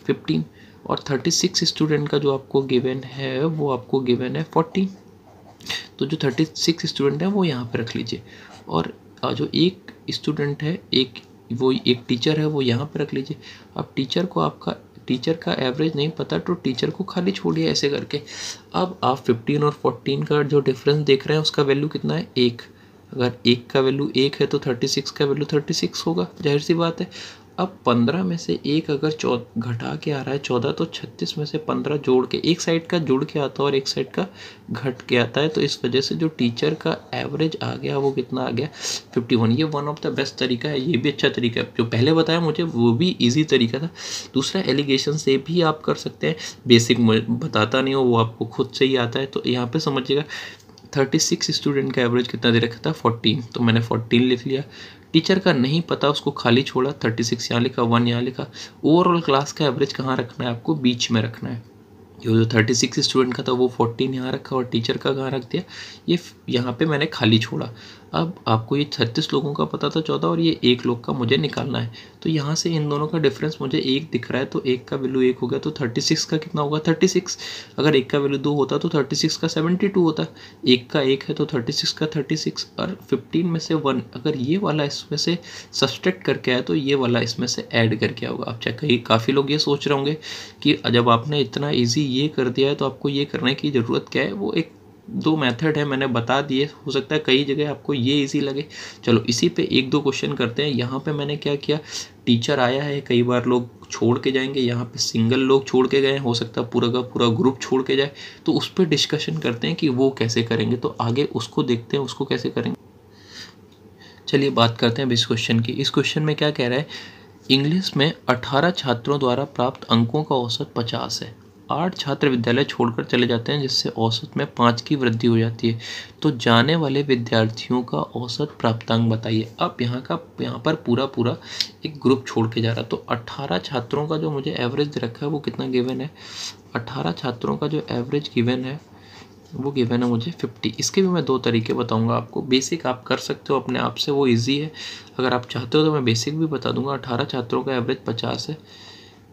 15। और 36 स्टूडेंट का जो आपको गिवन है वो आपको गिवन है 14। तो जो 36 स्टूडेंट है वो यहाँ पे रख लीजिए। और जो एक स्टूडेंट है, एक टीचर है वो यहाँ पे रख लीजिए। अब टीचर का एवरेज नहीं पता तो टीचर को खाली छोड़िए ऐसे करके। अब आप 15 और 14 का जो डिफरेंस देख रहे हैं उसका वैल्यू कितना है, 1। अगर 1 का वैल्यू 1 है तो 36 का वैल्यू 36 होगा, जाहिर सी बात है। अब 15 में से 1 अगर घटा के आ रहा है 14, तो 36 में से 15 जोड़ के, एक साइड का जुड़ के आता है और एक साइड का घट के आता है। तो इस वजह से जो टीचर का एवरेज आ गया वो कितना आ गया, 51। ये वन ऑफ द बेस्ट तरीका है, ये भी अच्छा तरीका है। जो पहले बताया मुझे वो भी ईजी तरीका था। दूसरा एलिगेशन से भी आप कर सकते हैं। बेसिक बताता नहीं हो, वो आपको खुद से ही आता है। तो यहाँ पे समझिएगा 36 स्टूडेंट का एवरेज कितना दे रखा था, 14। तो मैंने 14 लिख लिया। टीचर का नहीं पता, उसको खाली छोड़ा, 36 यहाँ लिखा, 1 यहाँ लिखा। ओवरऑल क्लास का एवरेज कहाँ रखना है, आपको बीच में रखना है। जो 36 स्टूडेंट का था वो 14 यहाँ रखा और टीचर का कहाँ रख दिया, ये यहाँ पे मैंने खाली छोड़ा। अब आपको ये 36 लोगों का पता था 14 और ये 1 लोग का मुझे निकालना है। तो यहाँ से इन दोनों का डिफरेंस मुझे 1 दिख रहा है, तो 1 का वैल्यू 1 हो गया, तो 36 का कितना होगा 36। अगर 1 का वैल्यू 2 होता तो 36 का 72 होता। 1 का 1 है तो 36 का 36, और 15 में से 1 अगर ये वाला इसमें से सब्सट्रैक्ट करके आया तो ये वाला इसमें से ऐड करके होगा। आप चेक करिए, काफ़ी लोग ये सोच रहे होंगे कि जब आपने इतना ईजी ये कर दिया है तो आपको ये करने की ज़रूरत क्या है। वो एक 2 मेथड है मैंने बता दिए, हो सकता है कई जगह आपको ये इजी लगे। चलो इसी पे 1-2 क्वेश्चन करते हैं। यहाँ पे मैंने क्या किया, टीचर आया है, कई बार लोग छोड़ के जाएंगे, यहाँ पे सिंगल लोग छोड़ के गए, हो सकता है पूरा का पूरा ग्रुप छोड़ के जाए, तो उस पर डिस्कशन करते हैं कि वो कैसे करेंगे। तो आगे उसको देखते हैं उसको कैसे करेंगे। चलिए बात करते हैं अब इस क्वेश्चन की। इस क्वेश्चन में क्या कह रहा है, इंग्लिश में 18 छात्रों द्वारा प्राप्त अंकों का औसत 50 है। 8 छात्र विद्यालय छोड़कर चले जाते हैं जिससे औसत में 5 की वृद्धि हो जाती है। तो जाने वाले विद्यार्थियों का औसत प्राप्तांक बताइए। अब यहाँ पर पूरा एक ग्रुप छोड़ के जा रहा है। तो 18 छात्रों का जो मुझे एवरेज दे रखा है वो कितना गिवन है, 18 छात्रों का जो एवरेज गिवन है वो गिवन है मुझे 50। इसके भी मैं 2 तरीके बताऊंगा आपको। बेसिक आप कर सकते हो अपने आप से, वो इजी है। अगर आप चाहते हो तो मैं बेसिक भी बता दूंगा। 18 छात्रों का एवरेज 50 है,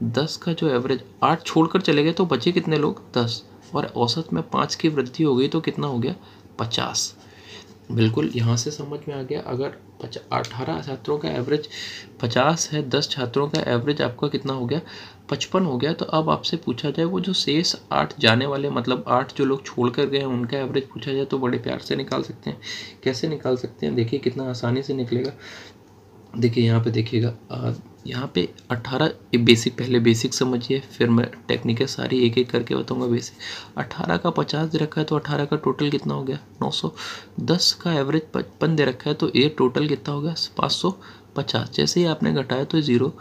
10 का जो एवरेज, 8 छोड़कर चले गए तो बचे कितने लोग 10, और औसत में 5 की वृद्धि हो गई तो कितना हो गया 50। बिल्कुल यहाँ से समझ में आ गया। अगर 18 छात्रों का एवरेज 50 है, 10 छात्रों का एवरेज आपका कितना हो गया 55 हो गया। तो अब आपसे पूछा जाए वो जो शेष 8 जाने वाले, मतलब 8 जो लोग छोड़ कर गए हैं उनका एवरेज पूछा जाए तो बड़े प्यार से निकाल सकते हैं। कैसे निकाल सकते हैं, देखिए कितना आसानी से निकलेगा। देखिए यहाँ पे देखिएगा, यहाँ पे 18 बेसिक, पहले बेसिक समझिए फिर मैं टेक्निकें सारी एक एक करके बताऊंगा। बेसिक 18 का 50 दे रखा है तो 18 का टोटल कितना हो गया 900। 10 का एवरेज 55 दे रखा है तो ये टोटल कितना हो गया 550। जैसे ही आपने घटाया तो 0,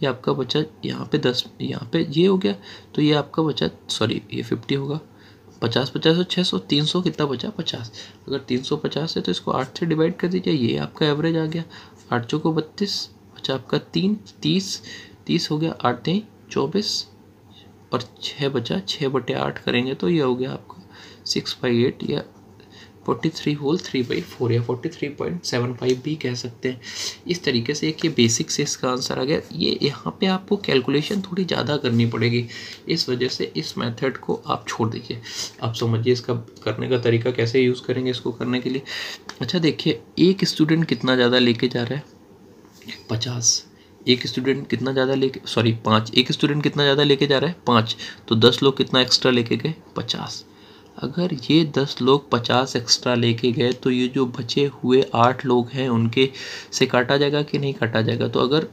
ये आपका बचा यहाँ पे 10, यहाँ पे ये हो गया, तो ये आपका बचा, सॉरी ये 50 होगा। 50 50 और 600, 300 कितना बचा 50। अगर 350 है तो इसको 8 से डिवाइड कर दीजिए, ये आपका एवरेज आ गया। 8 चौको 32, बचा आपका 3, 30 हो गया, 8 3 24, और 6 बचा, 6/8 करेंगे तो ये हो गया आपका 6/8 या 43 होल 3/4 या 43.75 भी कह सकते हैं। इस तरीके से एक ये बेसिक से इसका आंसर आ गया। ये यहाँ पे आपको कैलकुलेशन थोड़ी ज़्यादा करनी पड़ेगी, इस वजह से इस मेथड को आप छोड़ दीजिए। आप समझिए इसका करने का तरीका कैसे यूज़ करेंगे इसको करने के लिए। अच्छा देखिए, एक स्टूडेंट कितना ज़्यादा लेके जा रहा है 50। एक स्टूडेंट कितना ज़्यादा लेके, सॉरी 5, एक स्टूडेंट कितना ज़्यादा लेके जा रहा है 5, तो 10 लोग कितना एक्स्ट्रा लेके गए 50। अगर ये 10 लोग 50 एक्स्ट्रा लेके गए तो ये जो बचे हुए 8 लोग हैं उनके से काटा जाएगा कि नहीं काटा जाएगा। तो अगर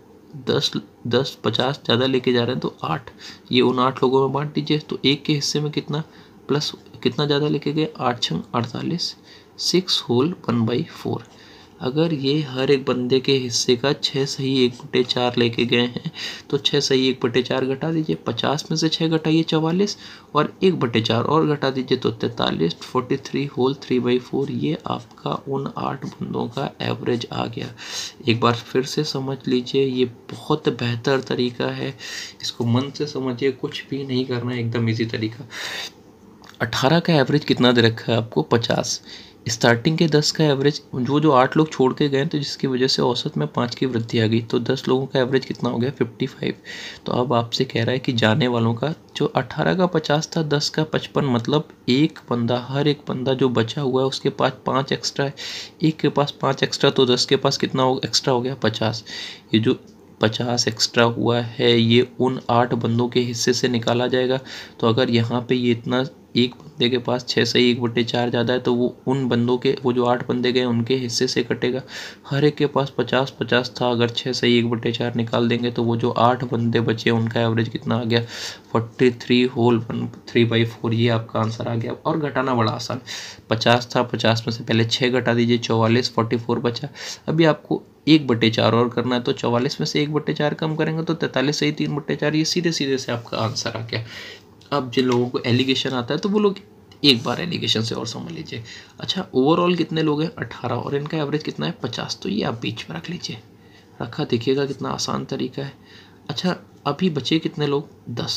50 ज़्यादा लेके जा रहे हैं तो 8, ये उन 8 लोगों में बांट दीजिए। तो एक के हिस्से में कितना प्लस कितना ज़्यादा लेके गए 8 छंग 48, 6 होल 1/4। अगर ये हर एक बंदे के हिस्से का 6 सही 1/4 लेके गए हैं तो 6 सही 1/4 घटा दीजिए। 50 में से 6 घटाइए 44, और 1/4 और घटा दीजिए तो 43, 43 होल 3/4। ये आपका उन 8 बंदों का एवरेज आ गया। एक बार फिर से समझ लीजिए, ये बहुत बेहतर तरीका है, इसको मन से समझिए, कुछ भी नहीं करना है, एकदम ईजी तरीका। 18 का एवरेज कितना दे रखा है आपको 50। स्टार्टिंग के 10 का एवरेज, जो 8 लोग छोड़ के गए तो जिसकी वजह से औसत में 5 की वृद्धि आ गई, तो 10 लोगों का एवरेज कितना हो गया 55। तो अब आपसे कह रहा है कि जाने वालों का, जो 18 का 50 था, 10 का 55, मतलब एक बंदा, हर एक बंदा जो बचा हुआ है उसके पास 5 एक्स्ट्रा है। एक के पास 5 एक्स्ट्रा तो 10 के पास कितना हो एक्स्ट्रा हो गया 50। ये जो 50 एक्स्ट्रा हुआ है ये उन 8 बंदों के हिस्से से निकाला जाएगा। तो अगर यहाँ पे ये इतना, एक बंदे के पास 6 सही 1/4 ज़्यादा है तो वो उन बंदों के, वो जो 8 बंदे गए उनके हिस्से से कटेगा। हर एक के पास 50 था, अगर 6 सही 1/4 निकाल देंगे तो वो जो 8 बंदे बचे उनका एवरेज कितना आ गया 43 होल 3/4। ये आपका आंसर आ गया। और घटाना बड़ा आसान, 50 था, 50 में से पहले 6 घटा दीजिए, 44, 44 बचा। अभी आपको 1/4 और करना है, तो 44 में से 1/4 कम करेंगे तो 43 सही 3/4। ये सीधे सीधे से आपका आंसर आ गया। अब जिन लोगों को एलिगेशन आता है तो वो लोग एक बार एलिगेशन से और समझ लीजिए। अच्छा, ओवरऑल कितने लोग हैं 18, और इनका एवरेज कितना है 50, तो ये आप बीच में रख लीजिए। रखा, देखिएगा कितना आसान तरीका है। अच्छा, अभी बचे कितने लोग 10।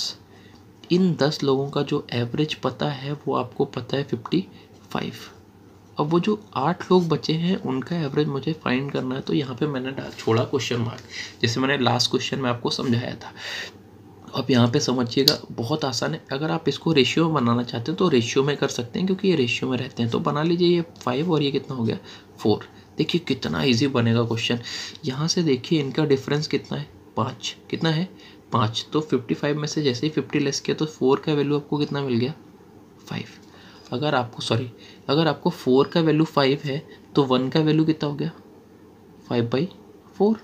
इन 10 लोगों का जो एवरेज पता है वो आपको पता है 55। अब वो जो 8 लोग बचे हैं उनका एवरेज मुझे फाइंड करना है। तो यहाँ पे मैंने छोड़ा क्वेश्चन मार्क, जैसे मैंने लास्ट क्वेश्चन में आपको समझाया था। अब यहाँ पे समझिएगा, बहुत आसान है। अगर आप इसको रेशियो में बनाना चाहते हैं तो रेशियो में कर सकते हैं, क्योंकि ये रेशियो में रहते हैं। तो बना लीजिए, ये 5 और ये कितना हो गया 4। देखिए कितना इजी बनेगा क्वेश्चन। यहाँ से देखिए इनका डिफरेंस कितना है 5, कितना है 5। तो 55 में से जैसे ही 50 लेस किया तो 4 का वैल्यू आपको कितना मिल गया 5। अगर आपको 4 का वैल्यू 5 है तो 1 का वैल्यू कितना हो गया 5/4।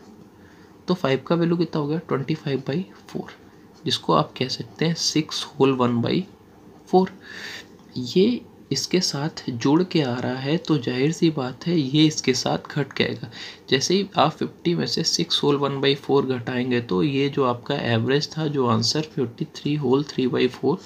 तो 5 का वैल्यू कितना हो गया 25/4, जिसको आप कह सकते हैं 6 होल 1/4। ये इसके साथ जुड़ के आ रहा है तो जाहिर सी बात है ये इसके साथ घट जाएगा। जैसे ही आप 50 में से 6 होल 1/4 घटाएंगे तो ये जो आपका एवरेज था, जो आंसर 53 होल 3/4,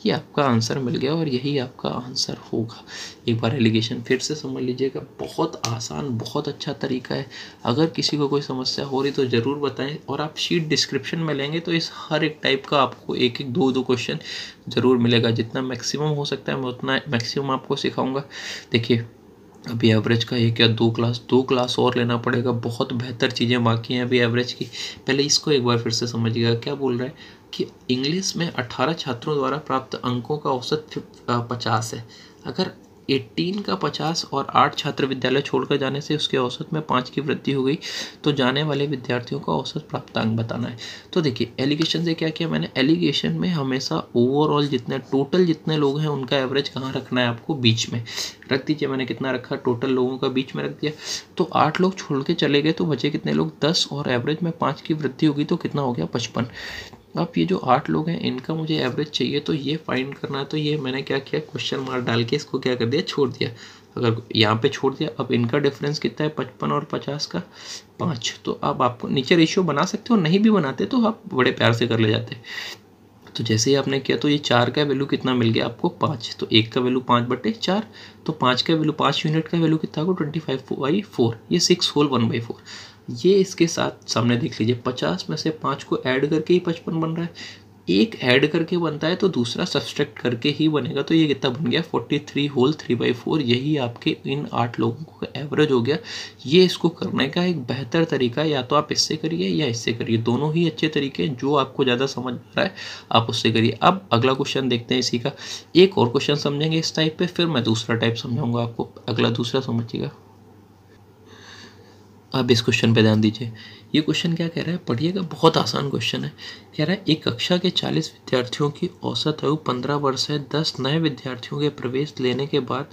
ये आपका आंसर मिल गया और यही आपका आंसर होगा। एक बार एलिगेशन फिर से समझ लीजिएगा, बहुत आसान, बहुत अच्छा तरीका है। अगर किसी को कोई समस्या हो रही तो ज़रूर बताएं, और आप शीट डिस्क्रिप्शन में लेंगे तो इस हर एक टाइप का आपको एक एक दो क्वेश्चन ज़रूर मिलेगा। जितना मैक्सिमम हो सकता है मैं उतना मैक्सिमम आपको सिखाऊंगा। देखिए अभी एवरेज का 1 या 2 क्लास और लेना पड़ेगा, बहुत बेहतर चीज़ें बाकी हैं अभी एवरेज की। पहले इसको एक बार फिर से समझिएगा, क्या बोल रहा है कि इंग्लिश में 18 छात्रों द्वारा प्राप्त अंकों का औसत 50 है। अगर 18 का 50 और 8 छात्र विद्यालय छोड़कर जाने से उसके औसत में 5 की वृद्धि हो गई, तो जाने वाले विद्यार्थियों का औसत प्राप्त अंक बताना है। तो देखिए एलिगेशन से क्या किया मैंने, एलिगेशन में हमेशा ओवरऑल जितने टोटल जितने लोग हैं उनका एवरेज कहाँ रखना है आपको, बीच में रख दीजिए। मैंने कितना रखा, टोटल लोगों का बीच में रख दिया। तो 8 लोग छोड़ के चले गए तो बचे कितने लोग 10, और एवरेज में 5 की वृद्धि होगी तो कितना हो गया 55। अब ये जो 8 लोग हैं इनका मुझे एवरेज चाहिए, तो ये फाइंड करना है। तो ये मैंने क्या किया, क्वेश्चन मार्क डाल के इसको क्या कर दिया, छोड़ दिया। अगर यहाँ पे छोड़ दिया, अब इनका डिफरेंस कितना है 55 और 50 का 5। तो अब आपको नीचे रेशियो बना सकते हो, नहीं भी बनाते तो आप बड़े प्यार से कर ले जाते। तो जैसे ही आपने किया तो ये 4 का वैल्यू कितना मिल गया आपको 5। तो 1 का वैल्यू 5/4, तो 5 का वैल्यू 5 यूनिट का वैल्यू कितना होगा 25/4, ये 6 होल 1/4। ये इसके साथ सामने देख लीजिए, 50 में से 5 को ऐड करके ही 55 बन रहा है। एक ऐड करके बनता है तो दूसरा सब्सट्रैक्ट करके ही बनेगा। तो ये कितना बन गया 43 होल 3/4। यही आपके इन 8 लोगों का एवरेज हो गया। ये इसको करने का एक बेहतर तरीका है, या तो आप इससे करिए या इससे करिए, दोनों ही अच्छे तरीके हैं। जो आपको ज़्यादा समझ आ रहा है आप उससे करिए। अब अगला क्वेश्चन देखते हैं इसी का। एक और क्वेश्चन समझेंगे इस टाइप पे, फिर मैं दूसरा टाइप समझाऊंगा आपको। अगला दूसरा समझिएगा। अब इस क्वेश्चन पे ध्यान दीजिए। ये क्वेश्चन क्या कह रहा है, पढ़िएगा, बहुत आसान क्वेश्चन है। कह रहा है एक कक्षा के 40 विद्यार्थियों की औसत आयु 15 वर्ष है। 10 नए विद्यार्थियों के प्रवेश लेने के बाद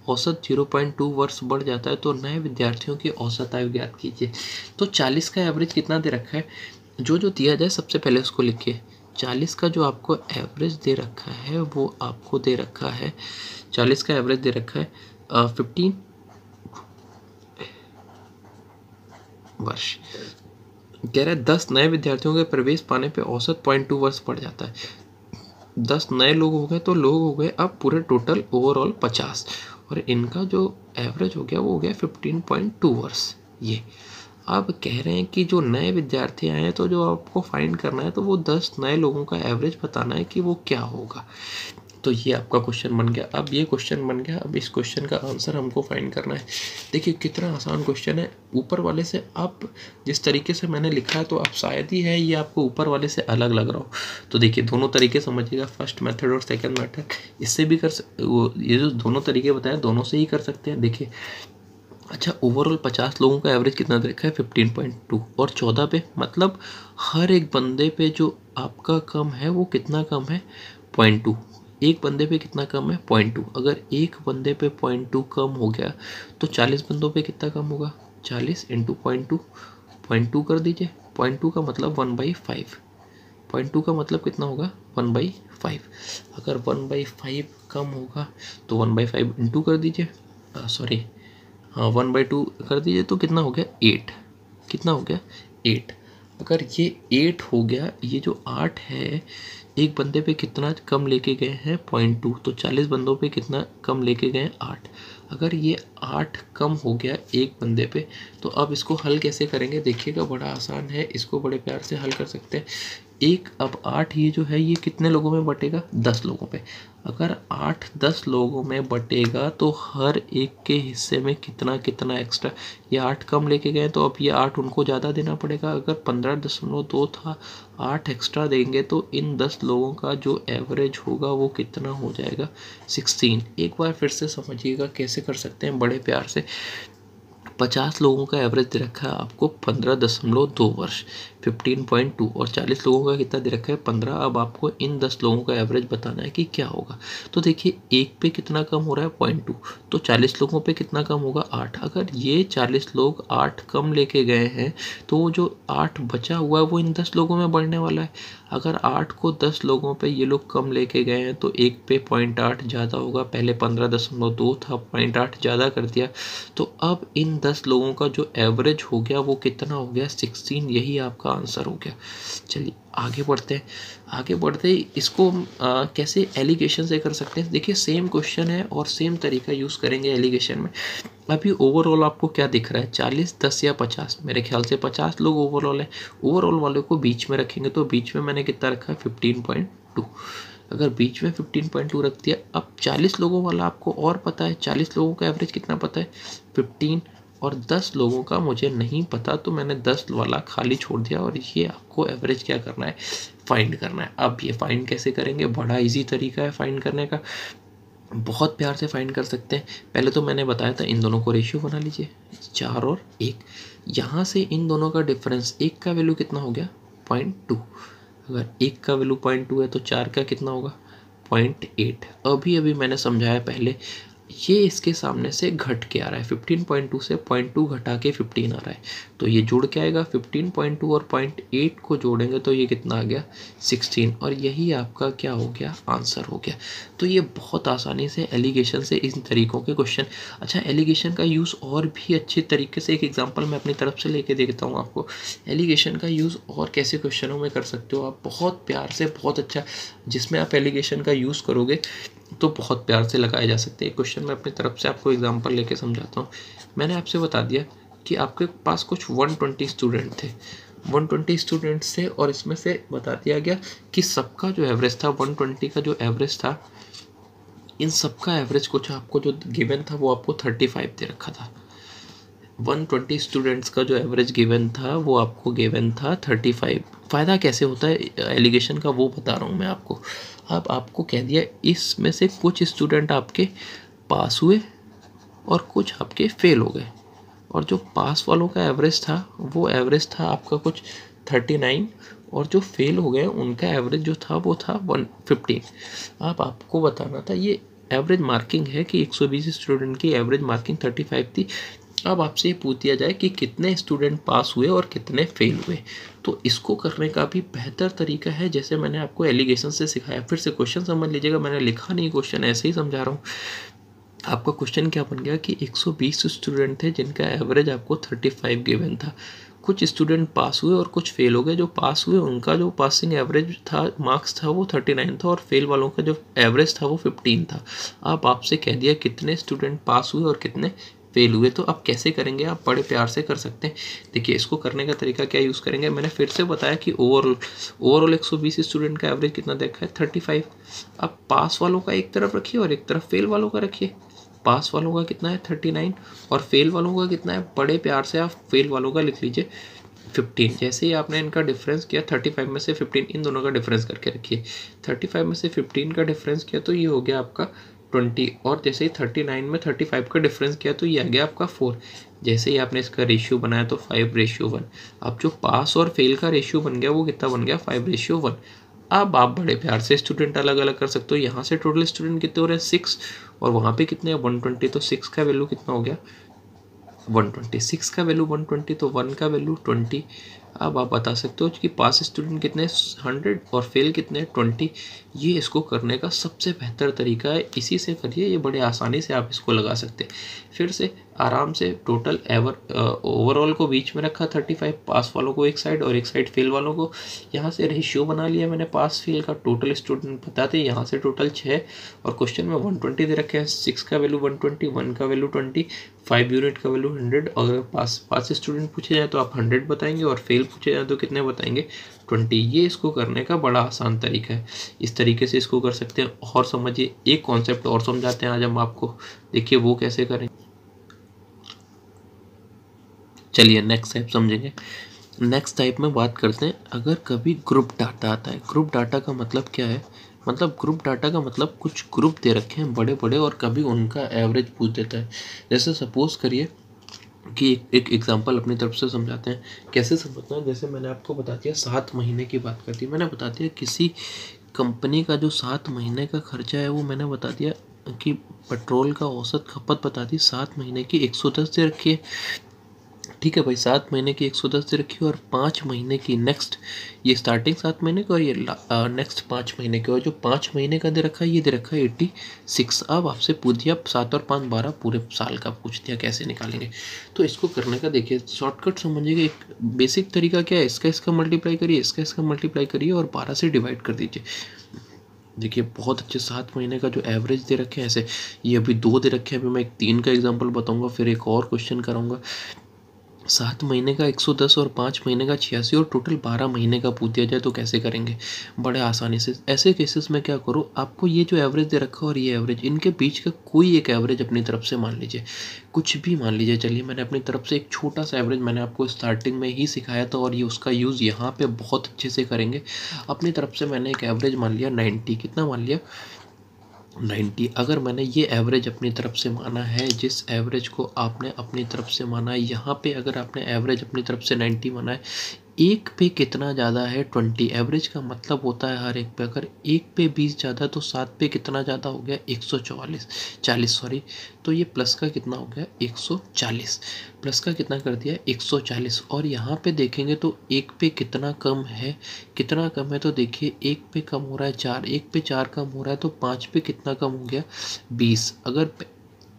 औसत 0.2 वर्ष बढ़ जाता है, तो नए विद्यार्थियों की औसत आयु ज्ञात कीजिए। तो 40 का एवरेज कितना दे रखा है, जो दिया जाए सबसे पहले उसको लिखिए। 40 का जो आपको एवरेज दे रखा है वो आपको दे रखा है, 40 का एवरेज दे रखा है 15 वर्ष। कह रहा है 10 नए विद्यार्थियों के प्रवेश पाने पे औसत 0.2 वर्ष बढ़ जाता है। 10 नए लोग हो गए तो लोग हो गए अब पूरे टोटल ओवरऑल 50, और इनका जो एवरेज हो गया वो हो गया 15.2 वर्ष। ये अब कह रहे हैं कि जो नए विद्यार्थी आए हैं तो जो आपको फाइंड करना है तो वो 10 नए लोगों का एवरेज बताना है कि वो क्या होगा। तो ये आपका क्वेश्चन बन गया। अब ये क्वेश्चन बन गया, अब इस क्वेश्चन का आंसर हमको फाइंड करना है। देखिए कितना आसान क्वेश्चन है। ऊपर वाले से आप जिस तरीके से मैंने लिखा है तो आप शायद ही है ये आपको ऊपर वाले से अलग लग रहा हो। तो देखिए दोनों तरीके समझिएगा, फर्स्ट मेथड और सेकंड मेथड। इससे भी ये जो दोनों तरीके बताए दोनों से ही कर सकते हैं। देखिए अच्छा, ओवरऑल 50 लोगों का एवरेज कितना दे रखा है 15.2, और 14 पे मतलब हर एक बंदे पे जो आपका कम है वो कितना कम है 0.2। एक बंदे पे कितना कम है 0.2। अगर एक बंदे पे 0.2 कम हो गया तो 40 बंदों पे कितना कम होगा, 40 इंटू 0.2, 0.2 कर दीजिए। 0.2 का मतलब 1/5, 0.2 का मतलब कितना होगा 1/5। अगर 1/5 कम होगा तो 1/5 इंटू कर दीजिए, सॉरी हाँ 1/2 कर दीजिए तो कितना हो गया 8। कितना हो गया 8। अगर ये 8 हो गया, ये जो 8 है एक बंदे पे कितना कम लेके गए हैं 0.2, तो 40 बंदों पे कितना कम लेके गए 8। अगर ये 8 कम हो गया एक बंदे पे, तो अब इसको हल कैसे करेंगे देखिएगा, बड़ा आसान है, इसको बड़े प्यार से हल कर सकते हैं। एक अब 8 ये जो है ये कितने लोगों में बटेगा, 10 लोगों पे। अगर 8 10 लोगों में बटेगा तो हर एक के हिस्से में कितना कितना एक्स्ट्रा, ये 8 कम लेके गए तो अब ये 8 उनको ज़्यादा देना पड़ेगा। अगर 15.2 था, 8 एक्स्ट्रा देंगे तो इन 10 लोगों का जो एवरेज होगा वो कितना हो जाएगा, 16। एक बार फिर से समझिएगा कैसे कर सकते हैं बड़े प्यार से। 50 लोगों का एवरेज दे रखा है आपको 15.2 वर्ष 15.2, और 40 लोगों का कितना दे रखा है 15। अब आपको इन 10 लोगों का एवरेज बताना है कि क्या होगा। तो देखिए एक पे कितना कम हो रहा है 0.2, तो 40 लोगों पे कितना कम होगा 8। अगर ये 40 लोग 8 कम लेके गए हैं तो वो जो 8 बचा हुआ है वो इन 10 लोगों में बढ़ने वाला है। अगर 8 को 10 लोगों पे ये लोग कम लेके गए हैं तो एक पे 0.8 ज़्यादा होगा, पहले 15.2 था 0.8 ज़्यादा कर दिया, तो अब इन 10 लोगों का जो एवरेज हो गया वो कितना हो गया 16। यही आपका आंसर हो गया। चलिए आगे बढ़ते हैं। आगे बढ़ते ही इसको कैसे एलिगेशन से कर सकते हैं। देखिए सेम क्वेश्चन है और सेम तरीका यूज़ करेंगे एलिगेशन में। अभी ओवरऑल आपको क्या दिख रहा है 40 10 या 50, मेरे ख्याल से 50 लोग ओवरऑल है। ओवरऑल वाले को बीच में रखेंगे तो बीच में मैंने कितना रखा है 15.2। अगर बीच में 15.2 रख दिया, अब 40 लोगों वाला आपको और पता है 40 लोगों का एवरेज कितना पता है 15, और 10 लोगों का मुझे नहीं पता तो मैंने 10 वाला खाली छोड़ दिया। और ये आपको एवरेज क्या करना है, फाइंड करना है। अब ये फाइंड कैसे करेंगे, बड़ा इजी तरीका है फाइंड करने का, बहुत प्यार से फाइंड कर सकते हैं। पहले तो मैंने बताया था इन दोनों को रेशियो बना लीजिए 4 और 1। यहाँ से इन दोनों का डिफरेंस, एक का वैल्यू कितना हो गया 0.2, अगर एक का वैल्यू 0.2 है तो 4 का कितना होगा 0.8। अभी अभी मैंने समझाया पहले, ये इसके सामने से घट के आ रहा है 15.2 से 0.2 घटा के 15 आ रहा है, तो ये जुड़ के आएगा 15.2 और 0.8 को जोड़ेंगे तो ये कितना आ गया 16, और यही आपका क्या हो गया आंसर हो गया। तो ये बहुत आसानी से एलिगेशन से इन तरीकों के क्वेश्चन। अच्छा एलिगेशन का यूज़ और भी अच्छे तरीके से, एक एग्जांपल मैं अपनी तरफ से लेके देखता हूँ आपको। एलिगेशन का यूज़ और कैसे क्वेश्चनों में कर सकते हो आप, बहुत प्यार से, बहुत अच्छा, जिसमें आप एलिगेशन का यूज़ करोगे तो बहुत प्यार से लगाए जा सकते हैं क्वेश्चन। मैं अपनी तरफ से आपको एग्जांपल लेके समझाता हूँ। मैंने आपसे बता दिया कि आपके पास कुछ 120 स्टूडेंट थे, 120 स्टूडेंट्स थे, और इसमें से बता दिया गया कि सबका जो एवरेज था 120 का जो एवरेज था, इन सबका एवरेज कुछ आपको जो गिवन था वो आपको 35 दे रखा था। 120 स्टूडेंट्स का जो एवरेज गिवन था वो आपको गिवन था 35। फ़ायदा कैसे होता है एलिगेशन का वो बता रहा हूँ मैं आपको। अब आपको कह दिया इसमें से कुछ स्टूडेंट आपके पास हुए और कुछ आपके फेल हो गए, और जो पास वालों का एवरेज था वो एवरेज था आपका कुछ 39, और जो फेल हो गए उनका एवरेज जो था वो था 115। अब आपको बताना था, ये एवरेज मार्किंग है कि 120 स्टूडेंट की एवरेज मार्किंग 35 थी। अब आपसे ये पूछ दिया जाए कि कितने स्टूडेंट पास हुए और कितने फेल हुए, तो इसको करने का भी बेहतर तरीका है जैसे मैंने आपको एलिगेशन से सिखाया। फिर से क्वेश्चन समझ लीजिएगा, मैंने लिखा नहीं क्वेश्चन, ऐसे ही समझा रहा हूँ। आपका क्वेश्चन क्या बन गया कि 120 स्टूडेंट थे जिनका एवरेज आपको 35 गिवन था, कुछ स्टूडेंट पास हुए और कुछ फेल हो गए। जो पास हुए उनका जो पासिंग एवरेज था, मार्क्स था, वो 39 था, और फेल वालों का जो एवरेज था वो 15 था। अब आपसे कह दिया कितने स्टूडेंट पास हुए और कितने फेल हुए, तो अब कैसे करेंगे, आप बड़े प्यार से कर सकते हैं। देखिए इसको करने का तरीका क्या यूज़ करेंगे, मैंने फिर से बताया कि ओवरऑल 120 स्टूडेंट का एवरेज कितना देखा है 35। अब पास वालों का एक तरफ रखिए और एक तरफ फेल वालों का रखिए। पास वालों का कितना है 39 और फेल वालों का कितना है, बड़े प्यार से आप फेल वालों का लिख लीजिए 15। जैसे ही आपने इनका डिफरेंस किया 35 में से 15, इन दोनों का डिफरेंस करके रखिए। 35 में से 15 का डिफरेंस किया तो ये हो गया आपका 20, और जैसे ही 39 में 35 का डिफरेंस किया तो ये आ गया आपका 4। जैसे ही आपने इसका रेशियो बनाया तो 5:1। अब जो पास और फेल का रेशियो बन गया वो कितना बन गया 5:1। अब आप बड़े प्यार से स्टूडेंट अलग अलग कर सकते हो। यहाँ से टोटल स्टूडेंट कितने हो रहे हैं 6, और वहाँ पे कितने हैं 120, तो 6 का वैल्यू कितना हो गया 120, 6 का वैल्यू 120 तो 1 का वैल्यू 20। अब आप बता सकते हो कि पास स्टूडेंट कितने 100 और फेल कितने 20। ये इसको करने का सबसे बेहतर तरीका है, इसी से करिए, ये बड़े आसानी से आप इसको लगा सकते हैं। फिर से आराम से टोटल ओवरऑल को बीच में रखा 35, पास वालों को एक साइड और एक साइड फेल वालों को। यहाँ से रेशियो बना लिया मैंने पास फेल का, टोटल स्टूडेंट बताते हैं यहाँ से टोटल 6 और क्वेश्चन में 120 दे रखे हैं। 6 का वैल्यू 120, 1 का वैल्यू 20, 5 यूनिट का वैल्यू 100। अगर पास स्टूडेंट पूछे जाए तो आप 100 बताएंगे और फेल पूछे जाए तो कितने बताएंगे, 20। ये इसको करने का बड़ा आसान तरीका है, इस तरीके से इसको कर सकते हैं। और समझिए एक कॉन्सेप्ट और समझाते हैं आज हम आपको, देखिए वो कैसे करें। चलिए नेक्स्ट टाइप समझेंगे। नेक्स्ट टाइप में बात करते हैं, अगर कभी ग्रुप डाटा आता है। ग्रुप डाटा का मतलब क्या है, मतलब ग्रुप डाटा का मतलब कुछ ग्रुप दे रखे हैं बड़े बड़े और कभी उनका एवरेज पूछ देता है। जैसे सपोज करिए कि एक एग्जांपल अपनी तरफ से समझाते हैं, कैसे समझना है। जैसे मैंने आपको बता दिया 7 महीने की बात करती, मैंने बता दिया किसी कंपनी का जो 7 महीने का खर्चा है वो मैंने बता दिया कि पेट्रोल का औसत खपत बता दी 7 महीने की 110 दे रखी है। ठीक है भाई, 7 महीने की 110 दे रखी है और 5 महीने की नेक्स्ट, ये स्टार्टिंग 7 महीने का और ये नेक्स्ट 5 महीने का, और जो 5 महीने का दे रखा है ये दे रखा है 86। अब आपसे पूछ दिया 7 और 5 12 पूरे साल का पूछ दिया, कैसे निकालेंगे। तो इसको करने का देखिए शॉर्टकट समझिएगा, एक बेसिक तरीका क्या है, इसका मल्टीप्लाई करिए, इसका मल्टीप्लाई करिए और 12 से डिवाइड कर दीजिए। देखिए बहुत अच्छे 7 महीने का जो एवरेज दे रखे हैं, ऐसे ये अभी 2 दे रखे हैं, अभी मैं एक 3 का एग्जांपल बताऊंगा, फिर एक और क्वेश्चन कराऊंगा। 7 महीने का 110 और 5 महीने का 86 और टोटल 12 महीने का पूछ दिया जाए तो कैसे करेंगे, बड़े आसानी से। ऐसे केसेस में क्या करो, आपको ये जो एवरेज दे रखा और ये एवरेज, इनके बीच का कोई एक एवरेज अपनी तरफ से मान लीजिए, कुछ भी मान लीजिए। चलिए मैंने अपनी तरफ से एक छोटा सा एवरेज मैंने आपको स्टार्टिंग में ही सिखाया था और ये उसका यूज़ यहाँ पे बहुत अच्छे से करेंगे। अपनी तरफ से मैंने एक एवरेज मान लिया 90, कितना मान लिया 90। अगर मैंने ये एवरेज अपनी तरफ से माना है, जिस एवरेज को आपने अपनी तरफ से माना है, यहाँ पे अगर आपने एवरेज अपनी तरफ से 90 माना है, एक पे कितना ज़्यादा है 20। एवरेज का मतलब होता है हर एक पे, अगर एक पे 20 ज़्यादा तो 7 पे कितना ज़्यादा हो गया 140 सॉरी। तो ये प्लस का कितना हो गया 140, प्लस का कितना कर दिया 140। और यहाँ पे देखेंगे तो एक पे कितना कम है, कितना कम है तो देखिए एक पे कम हो रहा है 4, एक पे 4 कम हो रहा है तो 5 पे कितना कम हो गया 20। अगर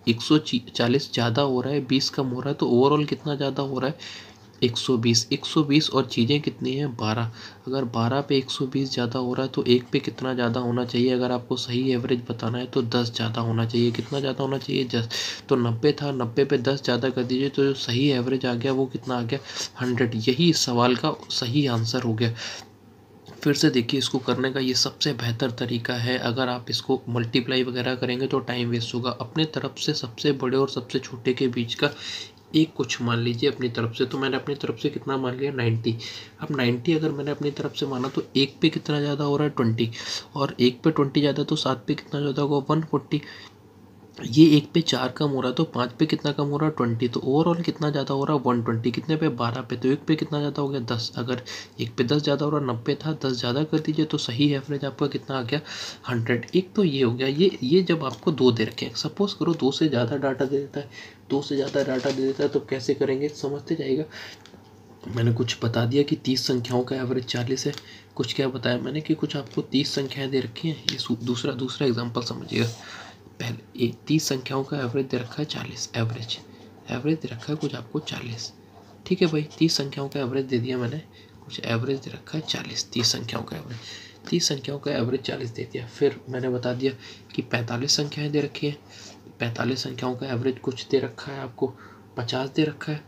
140 ज़्यादा हो रहा है 20 कम हो रहा है तो ओवरऑल कितना ज़्यादा हो रहा है 120 और चीज़ें कितनी हैं 12। अगर 12 पे 120 ज़्यादा हो रहा है तो एक पे कितना ज़्यादा होना चाहिए, अगर आपको सही एवरेज बताना है तो 10 ज़्यादा होना चाहिए। कितना ज़्यादा होना चाहिए 10। तो 90 था, 90 पे 10 ज़्यादा कर दीजिए तो जो सही एवरेज आ गया वो कितना आ गया 100। यही इस सवाल का सही आंसर हो गया। फिर से देखिए इसको करने का ये सबसे बेहतर तरीका है, अगर आप इसको मल्टीप्लाई वगैरह करेंगे तो टाइम वेस्ट होगा। अपने तरफ से सबसे बड़े और सबसे छोटे के बीच का एक कुछ मान लीजिए अपनी तरफ से। तो मैंने अपनी तरफ से कितना मान लिया 90। अब 90 अगर मैंने अपनी तरफ से माना तो एक पे कितना ज़्यादा हो रहा है 20, और एक पे 20 ज़्यादा तो 7 पे कितना ज़्यादा होगा 140। ये एक पे 4 कम हो रहा है तो 5 पे कितना कम हो रहा है 20। तो ओवरऑल कितना ज़्यादा हो रहा है 120। कितने पे 12 पे, तो एक पे कितना ज़्यादा हो गया 10। अगर एक पे 10 ज़्यादा हो रहा है, 90 था 10 ज़्यादा कर दीजिए तो सही एवरेज आपका कितना आ गया 100। एक तो ये हो गया। ये जब आपको 2 दे रखे हैं, सपोज करो 2 से ज़्यादा डाटा दे देता है, 2 से ज़्यादा डाटा दे देता है तो कैसे करेंगे समझते जाइएगा। मैंने कुछ बता दिया कि 30 संख्याओं का एवरेज 40 है। कुछ क्या बताया मैंने कि कुछ आपको 30 संख्याएं दे रखी हैं। ये दूसरा एग्जांपल समझिएगा। पहले 30 संख्याओं का एवरेज दे रखा है 40, एवरेज दे रखा है कुछ आपको 40। ठीक है भाई, 30 संख्याओं का एवरेज दे दिया मैंने, कुछ एवरेज दे रखा है 40। 30 संख्याओं का एवरेज, 30 संख्याओं का एवरेज 40 दे दिया। फिर मैंने बता दिया कि 45 संख्याएं दे रखी हैं, 45 संख्याओं का एवरेज कुछ दे रखा है आपको 50 दे रखा है,